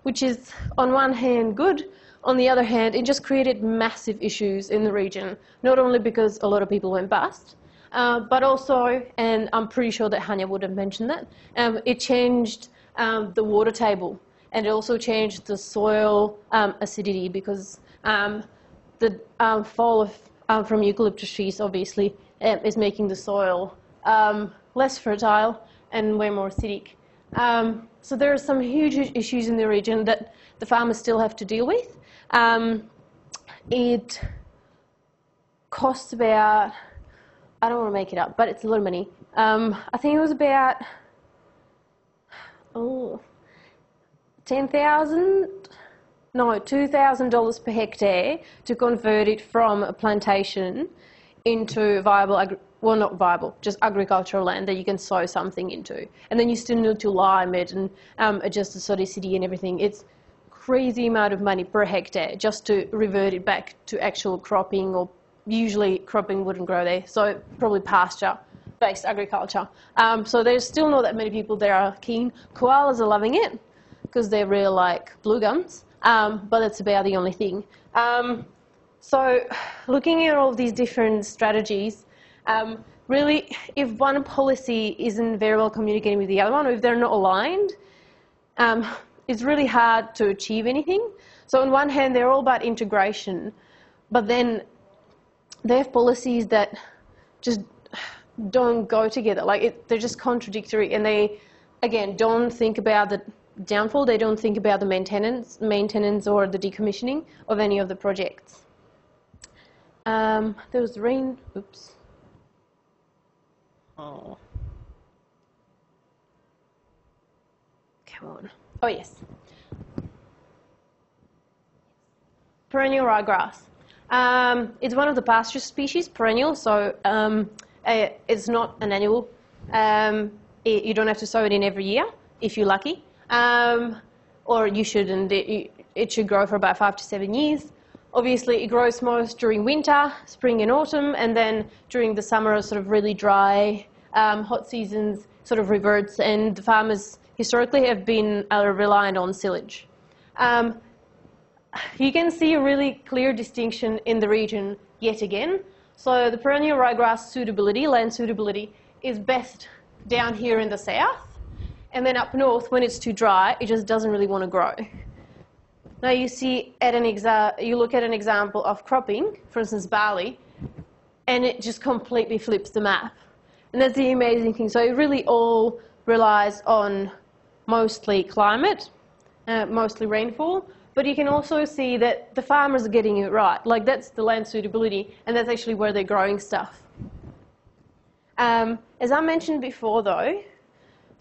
which is, on one hand, good. On the other hand, it just created massive issues in the region, not only because a lot of people went bust, but also, and I'm pretty sure that Hanya would have mentioned that, it changed the water table, and it also changed the soil acidity because the fall from eucalyptus trees obviously is making the soil less fertile and way more acidic. So there are some huge issues in the region that the farmers still have to deal with. It costs about, I don't want to make it up, but it's a lot of money. I think it was about $2,000 per hectare to convert it from a plantation into viable, well, not viable, just agricultural land that you can sow something into. And then you still need to lime it and adjust the sodicity and everything. It's crazy amount of money per hectare just to revert it back to actual cropping, or usually cropping wouldn't grow there, so probably pasture-based agriculture. So there's still not that many people that are keen. Koalas are loving it because they're real like blue gums, but that's about the only thing. So looking at all of these different strategies, really, if one policy isn't very well communicating with the other one, or if they're not aligned, it's really hard to achieve anything. So on one hand, they're all about integration, but then they have policies that just don't go together. Like they're just contradictory, and they, again, don't think about the downfall. They don't think about the maintenance or the decommissioning of any of the projects. There was rain. Oops. Oh. Come on. Oh, yes. Perennial ryegrass. It's one of the pasture species, perennial, so it's not an annual. You don't have to sow it in every year, if you're lucky. Or you shouldn't. It should grow for about 5 to 7 years. Obviously, it grows most during winter, spring and autumn, and then during the summer, sort of really dry, hot seasons, sort of reverts, and the farmers historically have been reliant on silage. You can see a really clear distinction in the region yet again. So the perennial ryegrass suitability, land suitability, is best down here in the south, and then up north, when it's too dry, it just doesn't really want to grow. Now you see you look at an example of cropping, for instance barley, and it just completely flips the map. And that's the amazing thing. So it really all relies on mostly climate, mostly rainfall, but you can also see that the farmers are getting it right. Like that's the land suitability, and that's actually where they're growing stuff. As I mentioned before though,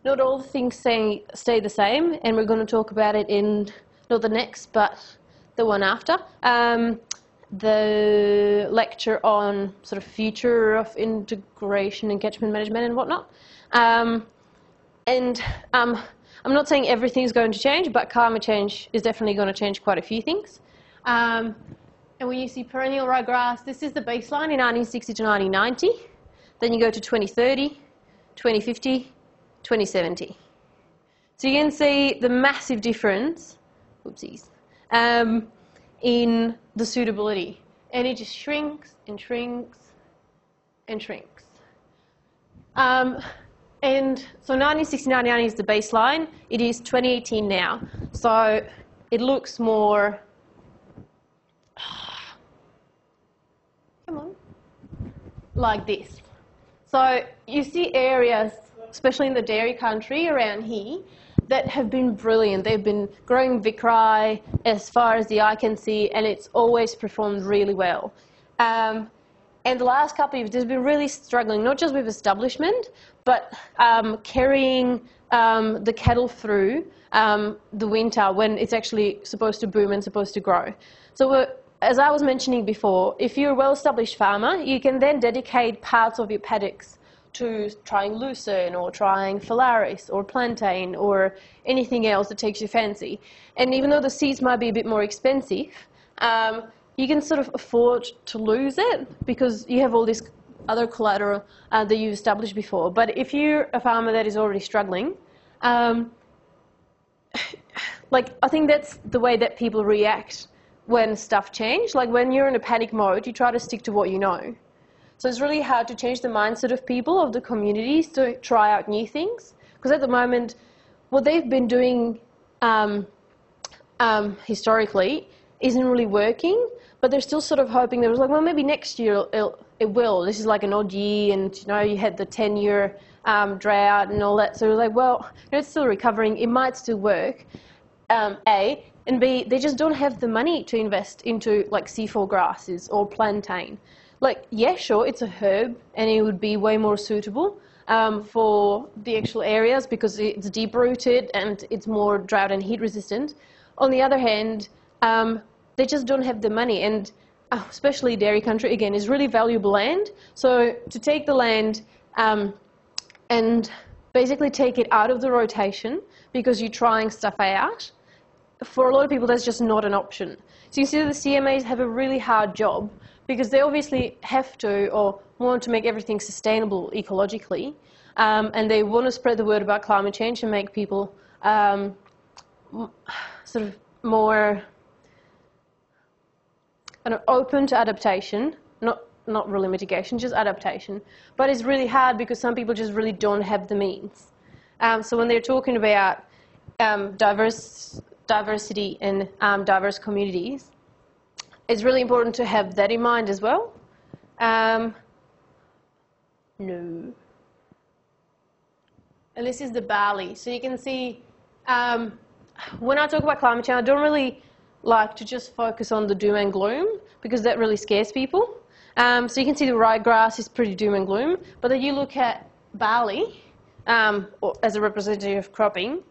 not all the things stay the same, and we're going to talk about it in not the next, but the one after. The lecture on sort of future of integration and catchment management and whatnot. I'm not saying everything's going to change, but climate change is definitely going to change quite a few things. And when you see perennial ryegrass, this is the baseline in 1960 to 1990. Then you go to 2030, 2050, 2070. So you can see the massive difference, oopsies, in the suitability. And it just shrinks and shrinks and shrinks. And so 1960-1990 is the baseline. It is 2018 now. So it looks more, come on, like this. So you see areas, especially in the dairy country around here, that have been brilliant. They've been growing Vickrye as far as the eye can see, and it's always performed really well. And the last couple of years, they've been really struggling, not just with establishment, but carrying the cattle through the winter when it's actually supposed to boom and supposed to grow. So as I was mentioning before, if you're a well-established farmer, you can then dedicate parts of your paddocks to trying lucerne or trying phalaris or plantain or anything else that takes your fancy. And even though the seeds might be a bit more expensive, you can sort of afford to lose it because you have all this other collateral that you've established before. But if you're a farmer that is already struggling, like I think that's the way that people react when stuff changes. Like when you're in a panic mode, you try to stick to what you know. So it's really hard to change the mindset of people, of the communities, to try out new things. Because at the moment, what they've been doing historically isn't really working, but they're still sort of hoping. There was like, well, maybe next year it will. This is like an odd year, and you know, you had the 10-year drought and all that. So we're like, well, it's still recovering. It might still work. A, and B, they just don't have the money to invest into like C4 grasses or plantain. Like, yeah, sure, it's a herb and it would be way more suitable for the actual areas because it's deep-rooted and it's more drought and heat resistant. On the other hand, they just don't have the money, and especially dairy country, again, is really valuable land. So to take the land and basically take it out of the rotation because you're trying stuff out, for a lot of people that's just not an option. So you see the CMAs have a really hard job because they obviously have to or want to make everything sustainable ecologically, and they want to spread the word about climate change and make people sort of more open to adaptation, not really mitigation, just adaptation. But it's really hard because some people just really don't have the means. So when they're talking about diversity in diverse communities, it's really important to have that in mind as well. No. And this is the barley. So you can see, when I talk about climate change, I don't really like to just focus on the doom and gloom because that really scares people. So you can see the ryegrass is pretty doom and gloom, but then you look at barley as a representative of cropping,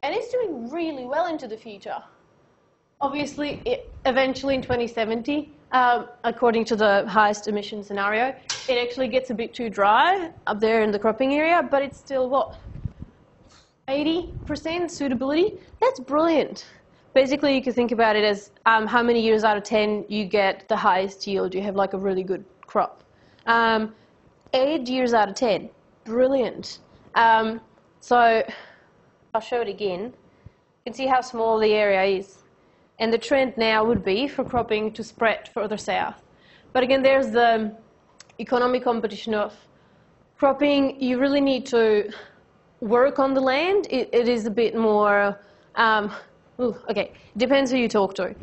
and it's doing really well into the future. Obviously, eventually in 2070, according to the highest emission scenario, it actually gets a bit too dry up there in the cropping area, but it's still, what, 80% suitability? That's brilliant. Basically, you can think about it as how many years out of 10 you get the highest yield. You have like a really good crop. 8 years out of 10, brilliant. So I'll show it again. You can see how small the area is. And the trend now would be for cropping to spread further south. But again, there's the economic competition of cropping. You really need to work on the land. It is a bit more, okay, depends who you talk to.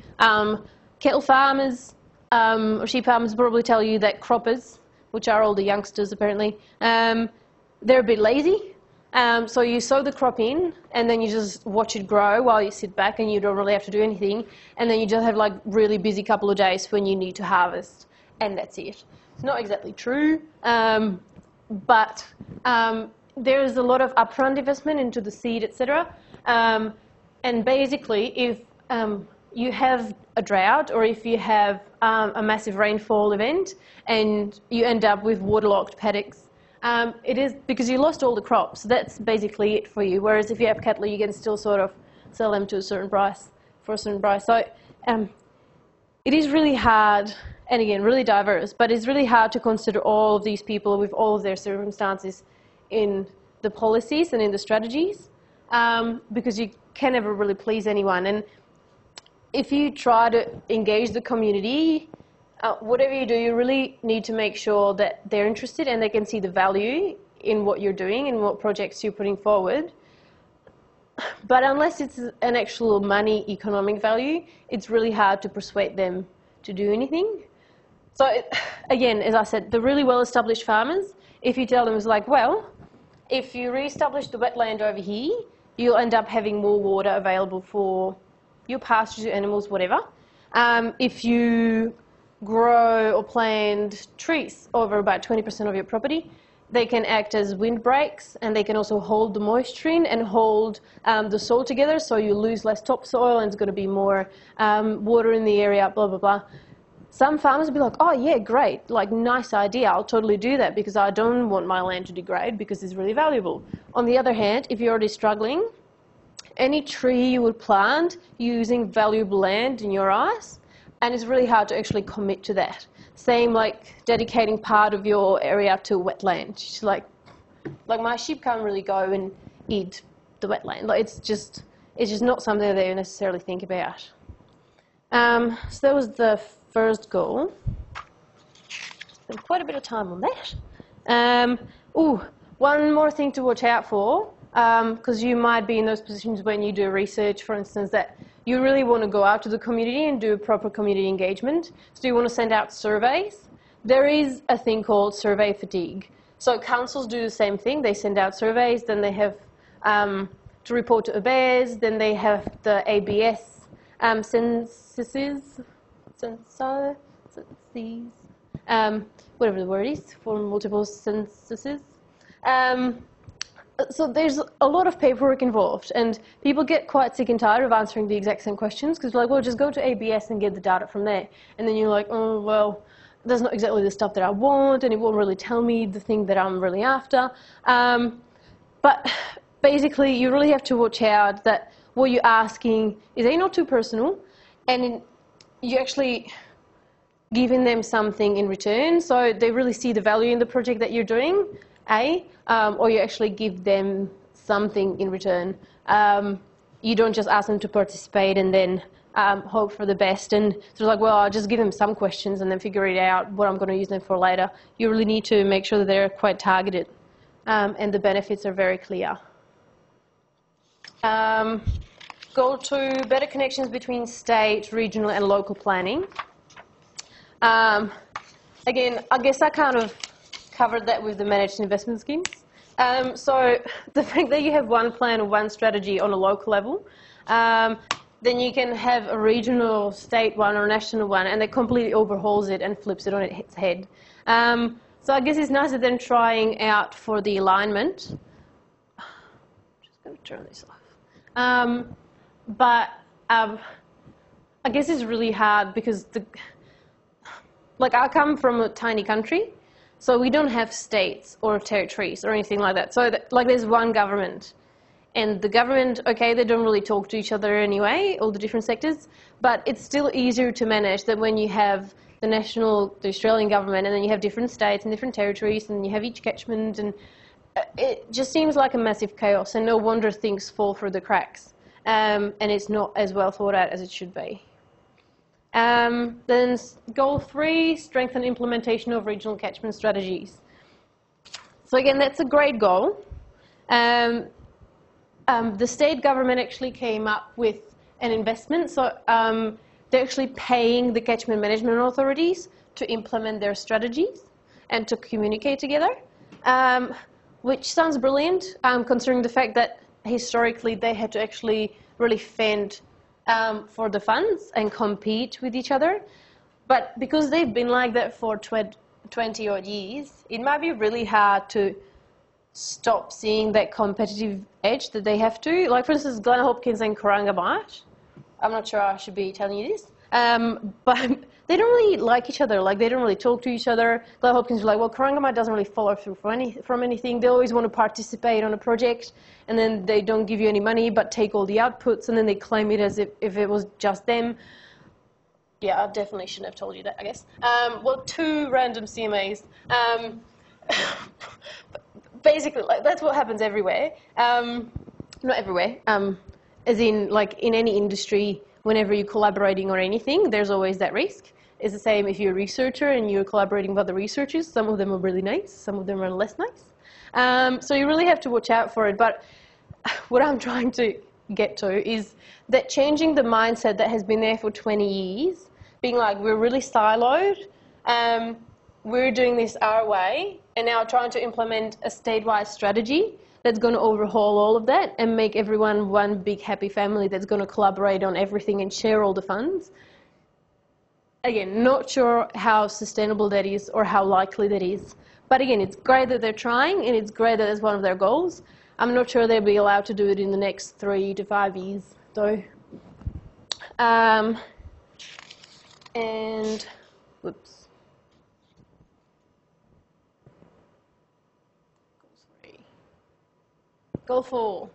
Cattle farmers or sheep farmers probably tell you that croppers, which are all the youngsters apparently, they're a bit lazy. So you sow the crop in and then you just watch it grow while you sit back and you don't really have to do anything, and then you just have like really busy couple of days when you need to harvest, and that's it. It's not exactly true, but there is a lot of upfront investment into the seed, etc. And basically, if you have a drought or if you have a massive rainfall event and you end up with waterlogged paddocks, it is because you lost all the crops. That's basically it for you. Whereas if you have cattle, you can still sort of sell them to a certain price, for a certain price. So it is really hard, and again, really diverse, but it's really hard to consider all of these people with all of their circumstances in the policies and in the strategies, because you can never really please anyone. And if you try to engage the community, whatever you do, you really need to make sure that they're interested and they can see the value in what you're doing and what projects you're putting forward. But unless it's an actual money economic value, it's really hard to persuade them to do anything. So again, as I said, the really well-established farmers, if you tell them, it's like, well, if you re-establish the wetland over here, you'll end up having more water available for your pastures, your animals, whatever. If you grow or plant trees over about 20% of your property, they can act as windbreaks, and they can also hold the moisture in and hold the soil together, so you lose less topsoil and it's going to be more water in the area, blah, blah, blah. Some farmers will be like, oh yeah, great, like nice idea, I'll totally do that because I don't want my land to degrade because it's really valuable. On the other hand, if you're already struggling, any tree you would plant using valuable land in your eyes, and it's really hard to actually commit to that. Same like dedicating part of your area to wetland. It's like my sheep can't really go and eat the wetland. Like it's just not something that they necessarily think about. So that was the first goal. Spent quite a bit of time on that. One more thing to watch out for, because you might be in those positions when you do research, for instance, that you really want to go out to the community and do proper community engagement. So you want to send out surveys. There is a thing called survey fatigue. So councils do the same thing. They send out surveys, then they have to report to ABARES, then they have the ABS censuses, whatever the word is, for multiple censuses. So there's a lot of paperwork involved, and people get quite sick and tired of answering the exact same questions because like, well, just go to ABS and get the data from there. And then you're like, oh, well, that's not exactly the stuff that I want, and it won't really tell me the thing that I'm really after. But basically, you really have to watch out that what you're asking is not too personal, and you're actually giving them something in return, so they really see the value in the project that you're doing, or you actually give them something in return. You don't just ask them to participate and then hope for the best and sort of like, well, I'll just give them some questions and then figure it out what I'm going to use them for later. You really need to make sure that they're quite targeted and the benefits are very clear. Goal 2, better connections between state, regional and local planning. Again, I guess I kind of covered that with the managed investment schemes. So the fact that you have one plan or one strategy on a local level, then you can have a regional, state one or national one, and it completely overhauls it and flips it on its head. So I guess it's nicer than trying out for the alignment. I'm just going to turn this off. But I guess it's really hard because I come from a tiny country, so we don't have states or territories or anything like that. So there's one government. And the government, okay, they don't really talk to each other anyway, all the different sectors, but it's still easier to manage than when you have the Australian government, and then you have different states and different territories, and you have each catchment, and it just seems like a massive chaos, and no wonder things fall through the cracks, and it's not as well thought out as it should be. Then goal 3, strengthen implementation of regional catchment strategies. So again, that's a great goal. The state government actually came up with an investment, so they're actually paying the catchment management authorities to implement their strategies and to communicate together, which sounds brilliant, considering the fact that historically they had to actually really fend for the funds and compete with each other. But because they've been like that for 20 odd years, it might be really hard to stop seeing that competitive edge that they have to. Like, for instance, Glenelg Hopkins and Corangamite. I'm not sure I should be telling you this, but they don't really like each other. Like, they don't really talk to each other. Glenelg Hopkins is like, well, Corangamite doesn't really follow through from anything. They always want to participate on a project, and then they don't give you any money, but take all the outputs, and then they claim it as if it was just them. Yeah, I definitely shouldn't have told you that, I guess. Well, 2 random CMAs. Basically, that's what happens everywhere. Not everywhere. As in, in any industry, whenever you're collaborating on anything, there's always that risk. It's the same if you're a researcher and you're collaborating with other researchers. Some of them are really nice, some of them are less nice. So you really have to watch out for it. But what I'm trying to get to is that changing the mindset that has been there for 20 years, being like, we're really siloed, we're doing this our way, and now trying to implement a statewide strategy that's going to overhaul all of that and make everyone one big happy family that's going to collaborate on everything and share all the funds. Again, not sure how sustainable that is or how likely that is. But again, it's great that they're trying, and it's great that it's one of their goals. I'm not sure they'll be allowed to do it in the next 3 to 5 years, though. And, whoops. Goal 4,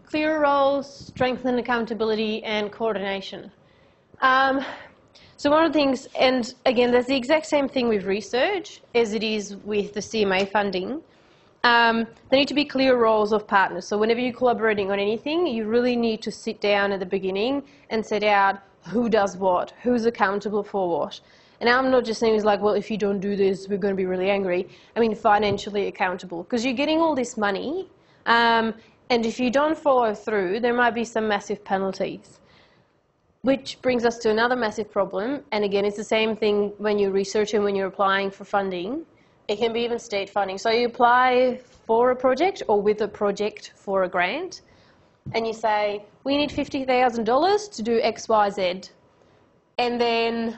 clear roles, strengthen accountability and coordination. So one of the things, and again, that's the exact same thing with research as it is with the CMA funding. There need to be clear roles of partners. So whenever you're collaborating on anything, you really need to sit down at the beginning and set out who does what, who's accountable for what. And I'm not just saying it's like, well, if you don't do this, we're going to be really angry. I mean, financially accountable, because you're getting all this money. And if you don't follow through, there might be some massive penalties. Which brings us to another massive problem. And again, it's the same thing when you're researching, when you're applying for funding. It can be even state funding. So you apply for a project or with a project for a grant, and you say, we need $50,000 to do X, Y, Z. And then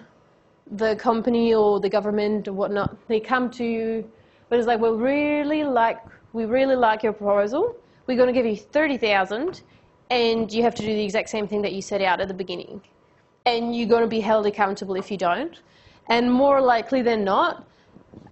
the company or the government or whatnot, they come to you, but it's like, we really like your proposal. We're going to give you $30,000, and you have to do the exact same thing that you set out at the beginning. And you're going to be held accountable if you don't. And more likely than not,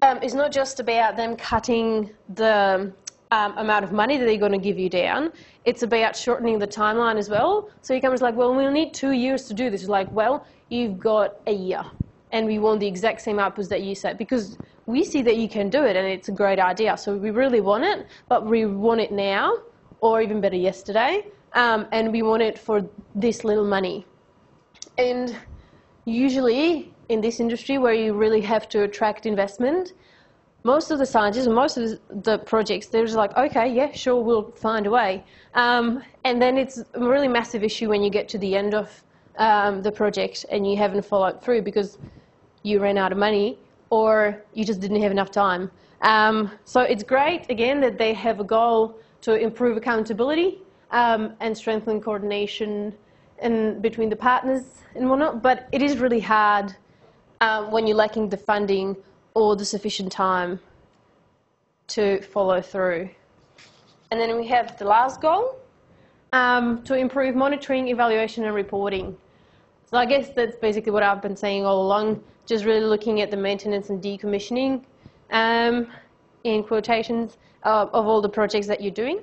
it's not just about them cutting the amount of money that they're going to give you down. It's about shortening the timeline as well. So you come and like, well, we'll need 2 years to do this. It's like, well, you've got a year, and we want the exact same outputs that you said, because we see that you can do it, and it's a great idea. So we really want it, but we want it now, or even better, yesterday, and we want it for this little money. And usually in this industry where you really have to attract investment, most of the scientists and most of the projects, they're just like, okay, yeah, sure, we'll find a way. And then it's a really massive issue when you get to the end of the project and you haven't followed through because you ran out of money or you just didn't have enough time. So it's great, again, that they have a goal to improve accountability and strengthen coordination between the partners and whatnot, but it is really hard when you're lacking the funding or the sufficient time to follow through. And then we have the last goal, to improve monitoring, evaluation and reporting. So I guess that's basically what I've been saying all along, just really looking at the maintenance and decommissioning, in quotations, of all the projects that you're doing.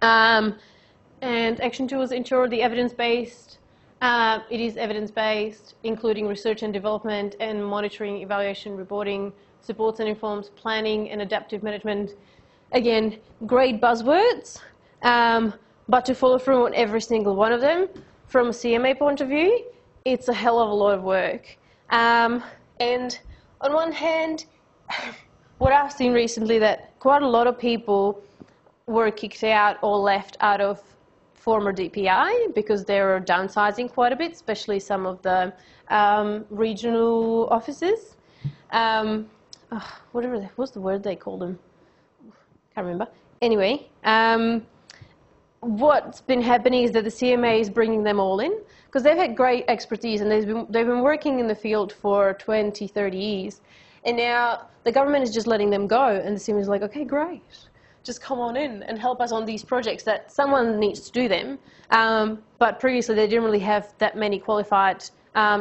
And action tools ensure the evidence-based. It is evidence-based, including research and development and monitoring, evaluation, reporting, supports and informs planning and adaptive management. Again, great buzzwords, but to follow through on every single one of them, from a CMA point of view, it's a hell of a lot of work. And on one hand, what I've seen recently, that quite a lot of people were kicked out or left out of former DPI because they were downsizing quite a bit, especially some of the regional offices. What's the word they called them? Can't remember. Anyway, what's been happening is that the CMA is bringing them all in because they've had great expertise and they've been working in the field for 20, 30 years. And now the government is just letting them go, and the CMA is like, okay, great. Just come on in and help us on these projects that someone needs to do them. But previously they didn't really have that many qualified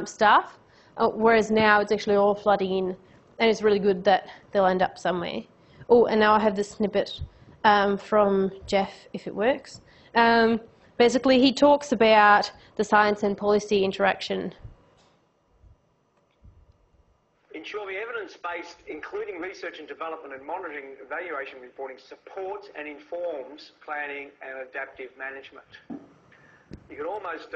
staff, whereas now it's actually all flooding in, and it's really good that they'll end up somewhere. Oh, and now I have this snippet from Jeff, if it works. Basically, he talks about the science and policy interaction. Ensure the evidence-based, including research and development and monitoring, evaluation reporting, supports and informs planning and adaptive management. You could almost,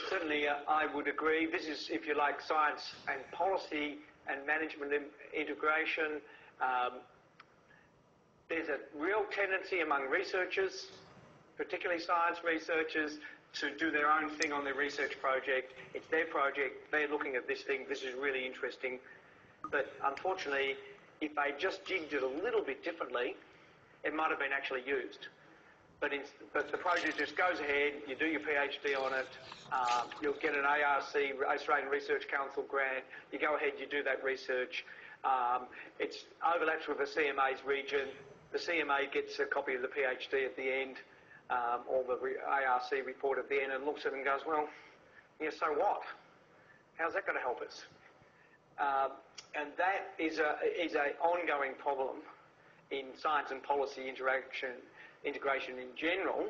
certainly I would agree, this is, if you like, science and policy and management integration. There's a real tendency among researchers, particularly science researchers, to do their own thing on their research project. It's their project, they're looking at this thing, this is really interesting. But unfortunately, if they just jigged it a little bit differently, it might have been actually used. But the project just goes ahead, you do your PhD on it, you'll get an ARC, Australian Research Council grant, you go ahead, you do that research. It's overlaps with the CMA's region, the CMA gets a copy of the PhD at the end, or the ARC report at the end, and looks at it and goes, well, yeah, so what? How's that going to help us? And that is an ongoing problem in science and policy integration in general,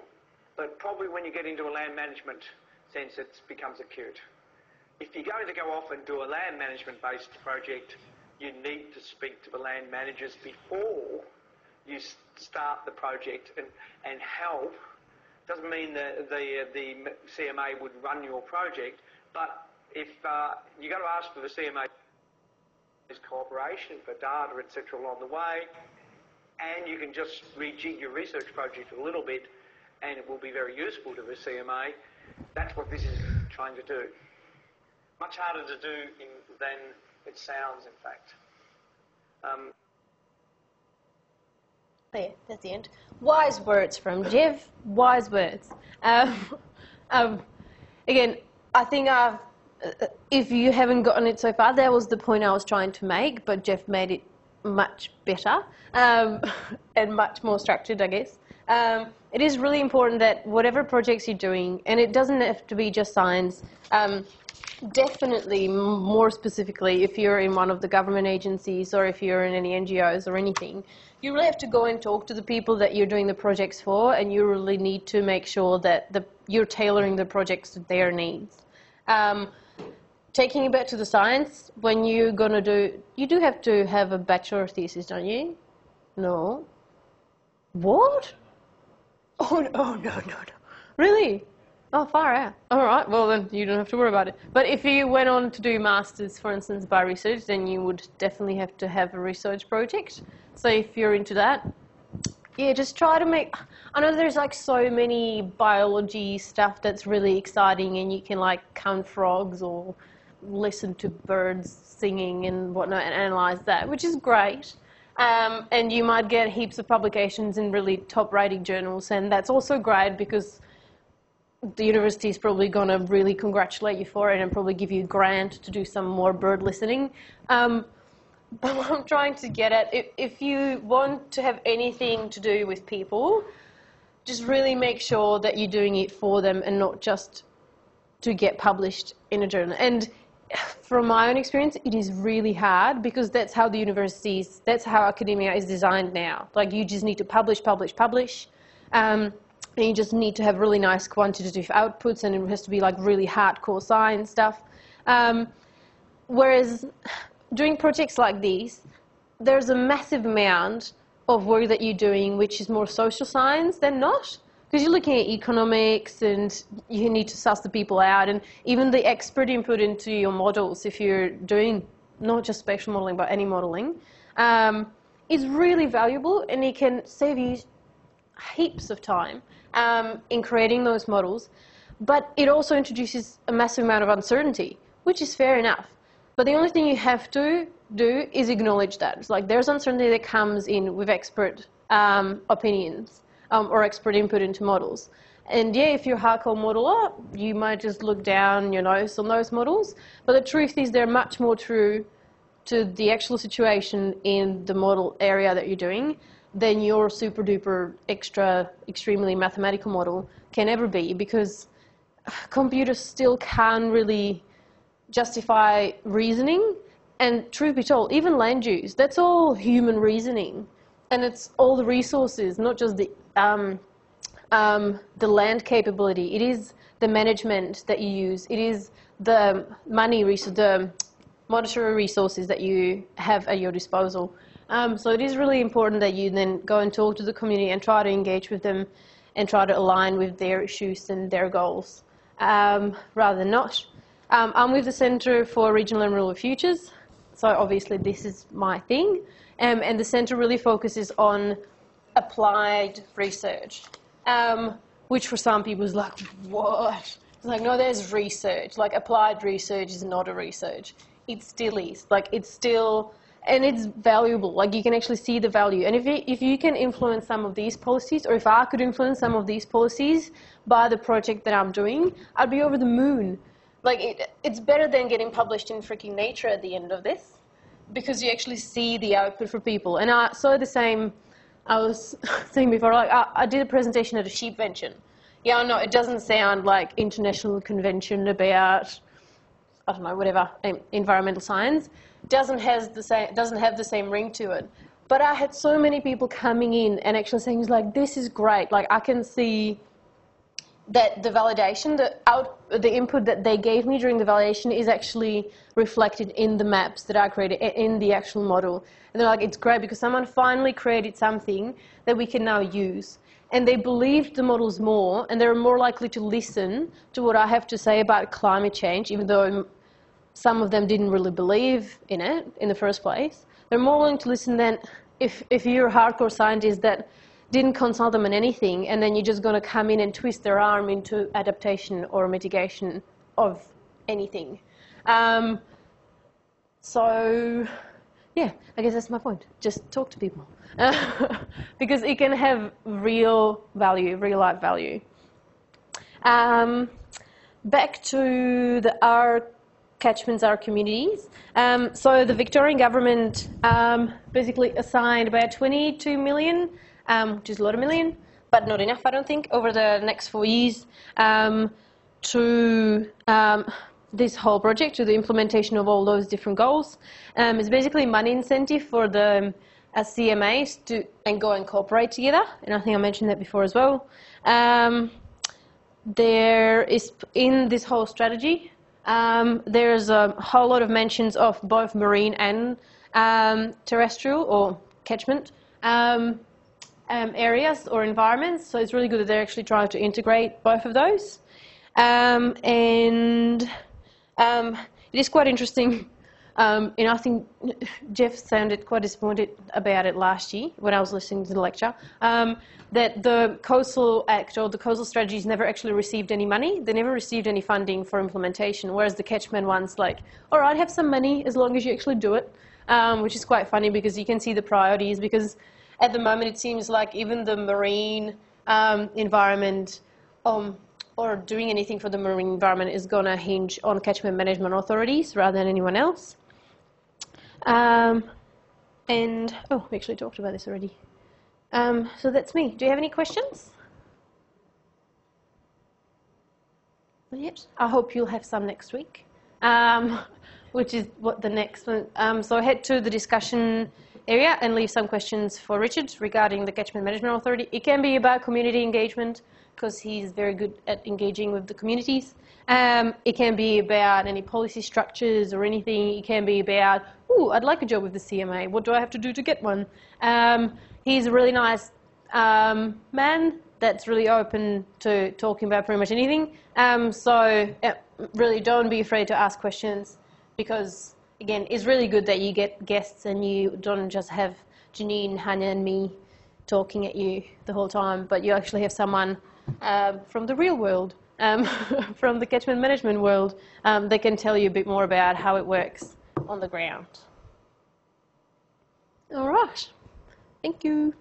but probably when you get into a land management sense, it becomes acute. If you're going to go off and do a land management-based project, you need to speak to the land managers before you start the project and help. Doesn't mean that the CMA would run your project, but if you got to ask for the CMA's cooperation for data, etc., along the way, and you can just rejig your research project a little bit, and it will be very useful to the CMA. That's what this is trying to do. Much harder to do than it sounds, in fact. There, that's the end. Wise words from Jeff. Wise words. Again, I think if you haven't gotten it so far, that was the point I was trying to make, but Jeff made it much better and much more structured, I guess. It is really important that whatever projects you're doing, and it doesn't have to be just science, definitely more specifically if you're in one of the government agencies or if you're in any NGOs or anything, you really have to go and talk to the people that you're doing the projects for, and you really need to make sure that you're tailoring the projects to their needs. Taking it back to the science, when you're going to do, you do have to have a bachelor thesis, don't you? No. What? Oh, no. Really? Oh, far out. All right, well then you don't have to worry about it. But if you went on to do masters, for instance, by research, then you would definitely have to have a research project. So if you're into that, yeah, just try to make, I know there's like so many biology stuff that's really exciting, and you can like count frogs or listen to birds singing and whatnot and analyze that, which is great. And you might get heaps of publications in really top-rated journals, and that's also great because the university is probably going to really congratulate you for it and probably give you a grant to do some more bird listening. But what I'm trying to get at, if you want to have anything to do with people, just really make sure that you're doing it for them and not just to get published in a journal. And from my own experience, it is really hard because that's how the universities, that's how academia is designed now. Like you just need to publish. And you just need to have really nice quantitative outputs, and it has to be like really hardcore science stuff. Whereas doing projects like these, there's a massive amount of work that you're doing which is more social science than not. Because you're looking at economics and you need to suss the people out, and even the expert input into your models, if you're doing not just spatial modelling but any modelling, is really valuable, and it can save you heaps of time in creating those models. But it also introduces a massive amount of uncertainty, which is fair enough. But the only thing you have to do is acknowledge that. It's like there's uncertainty that comes in with expert opinions. Or expert input into models. And yeah, if you're a hardcore modeler, you might just look down your nose on those models. But the truth is they're much more true to the actual situation in the model area that you're doing than your super duper extremely mathematical model can ever be, because computers still can't really justify reasoning. And truth be told, even land use, that's all human reasoning. And it's all the resources, not just the land capability. It is the management that you use. It is the money, the monetary resources that you have at your disposal. So it is really important that you then go and talk to the community and try to engage with them and try to align with their issues and their goals, rather than not. I'm with the Centre for Regional and Rural Futures, so obviously this is my thing. And the centre really focuses on applied research, which for some people is like, what? It's like, no, there's research. Like, applied research is not a research. It still is. Like, it's still, and it's valuable. Like, you can actually see the value. And if you can influence some of these policies, or if I could influence some of these policies by the project that I'm doing, I'd be over the moon. Like, it's better than getting published in freaking Nature at the end of this, because you actually see the output for people. And I saw the same, I was saying before, like I did a presentation at a sheep convention. Yeah, I know, it doesn't sound like international convention about, I don't know, whatever, environmental science. Doesn't have the same ring to it. But I had so many people coming in and actually saying, like, this is great. Like, I can see that the validation, the input that they gave me during the validation is actually reflected in the maps that I created, in the actual model. And they're like, it's great because someone finally created something that we can now use. And they believed the models more, and they're more likely to listen to what I have to say about climate change, even though some of them didn't really believe in it in the first place. They're more willing to listen than if you're a hardcore scientist that didn't consult them on anything, and then you're just going to come in and twist their arm into adaptation or mitigation of anything. So, yeah, I guess that's my point. Just talk to people. Because it can have real value, real life value. Back to the our catchments, our communities. So the Victorian government basically assigned about 22 million, which is a lot of million, but not enough, I don't think, over the next 4 years to this whole project, to the implementation of all those different goals. It's basically money incentive for the CMAs to go and cooperate together, and I think I mentioned that before as well. There is, in this whole strategy, there's a whole lot of mentions of both marine and terrestrial or catchment areas or environments, so it's really good that they're actually trying to integrate both of those. And it is quite interesting, and I think Jeff sounded quite disappointed about it last year when I was listening to the lecture, that the Coastal Act or the coastal strategies never actually received any money. They never received any funding for implementation, whereas the catchment ones, like, all right, have some money as long as you actually do it, which is quite funny because you can see the priorities, because at the moment it seems like even the marine environment or doing anything for the marine environment is going to hinge on catchment management authorities rather than anyone else. And, oh, we actually talked about this already. So that's me. Do you have any questions? Not yet. I hope you'll have some next week, which is what the next one. So head to the discussion area and leave some questions for Richard regarding the Catchment Management Authority. It can be about community engagement, because he's very good at engaging with the communities. It can be about any policy structures or anything. It can be about, ooh, I'd like a job with the CMA. What do I have to do to get one? He's a really nice man that's really open to talking about pretty much anything. So really don't be afraid to ask questions, because, again, it's really good that you get guests and you don't just have Janine, Hanya and me talking at you the whole time, but you actually have someone from the real world, from the catchment management world, that can tell you a bit more about how it works on the ground. All right. Thank you.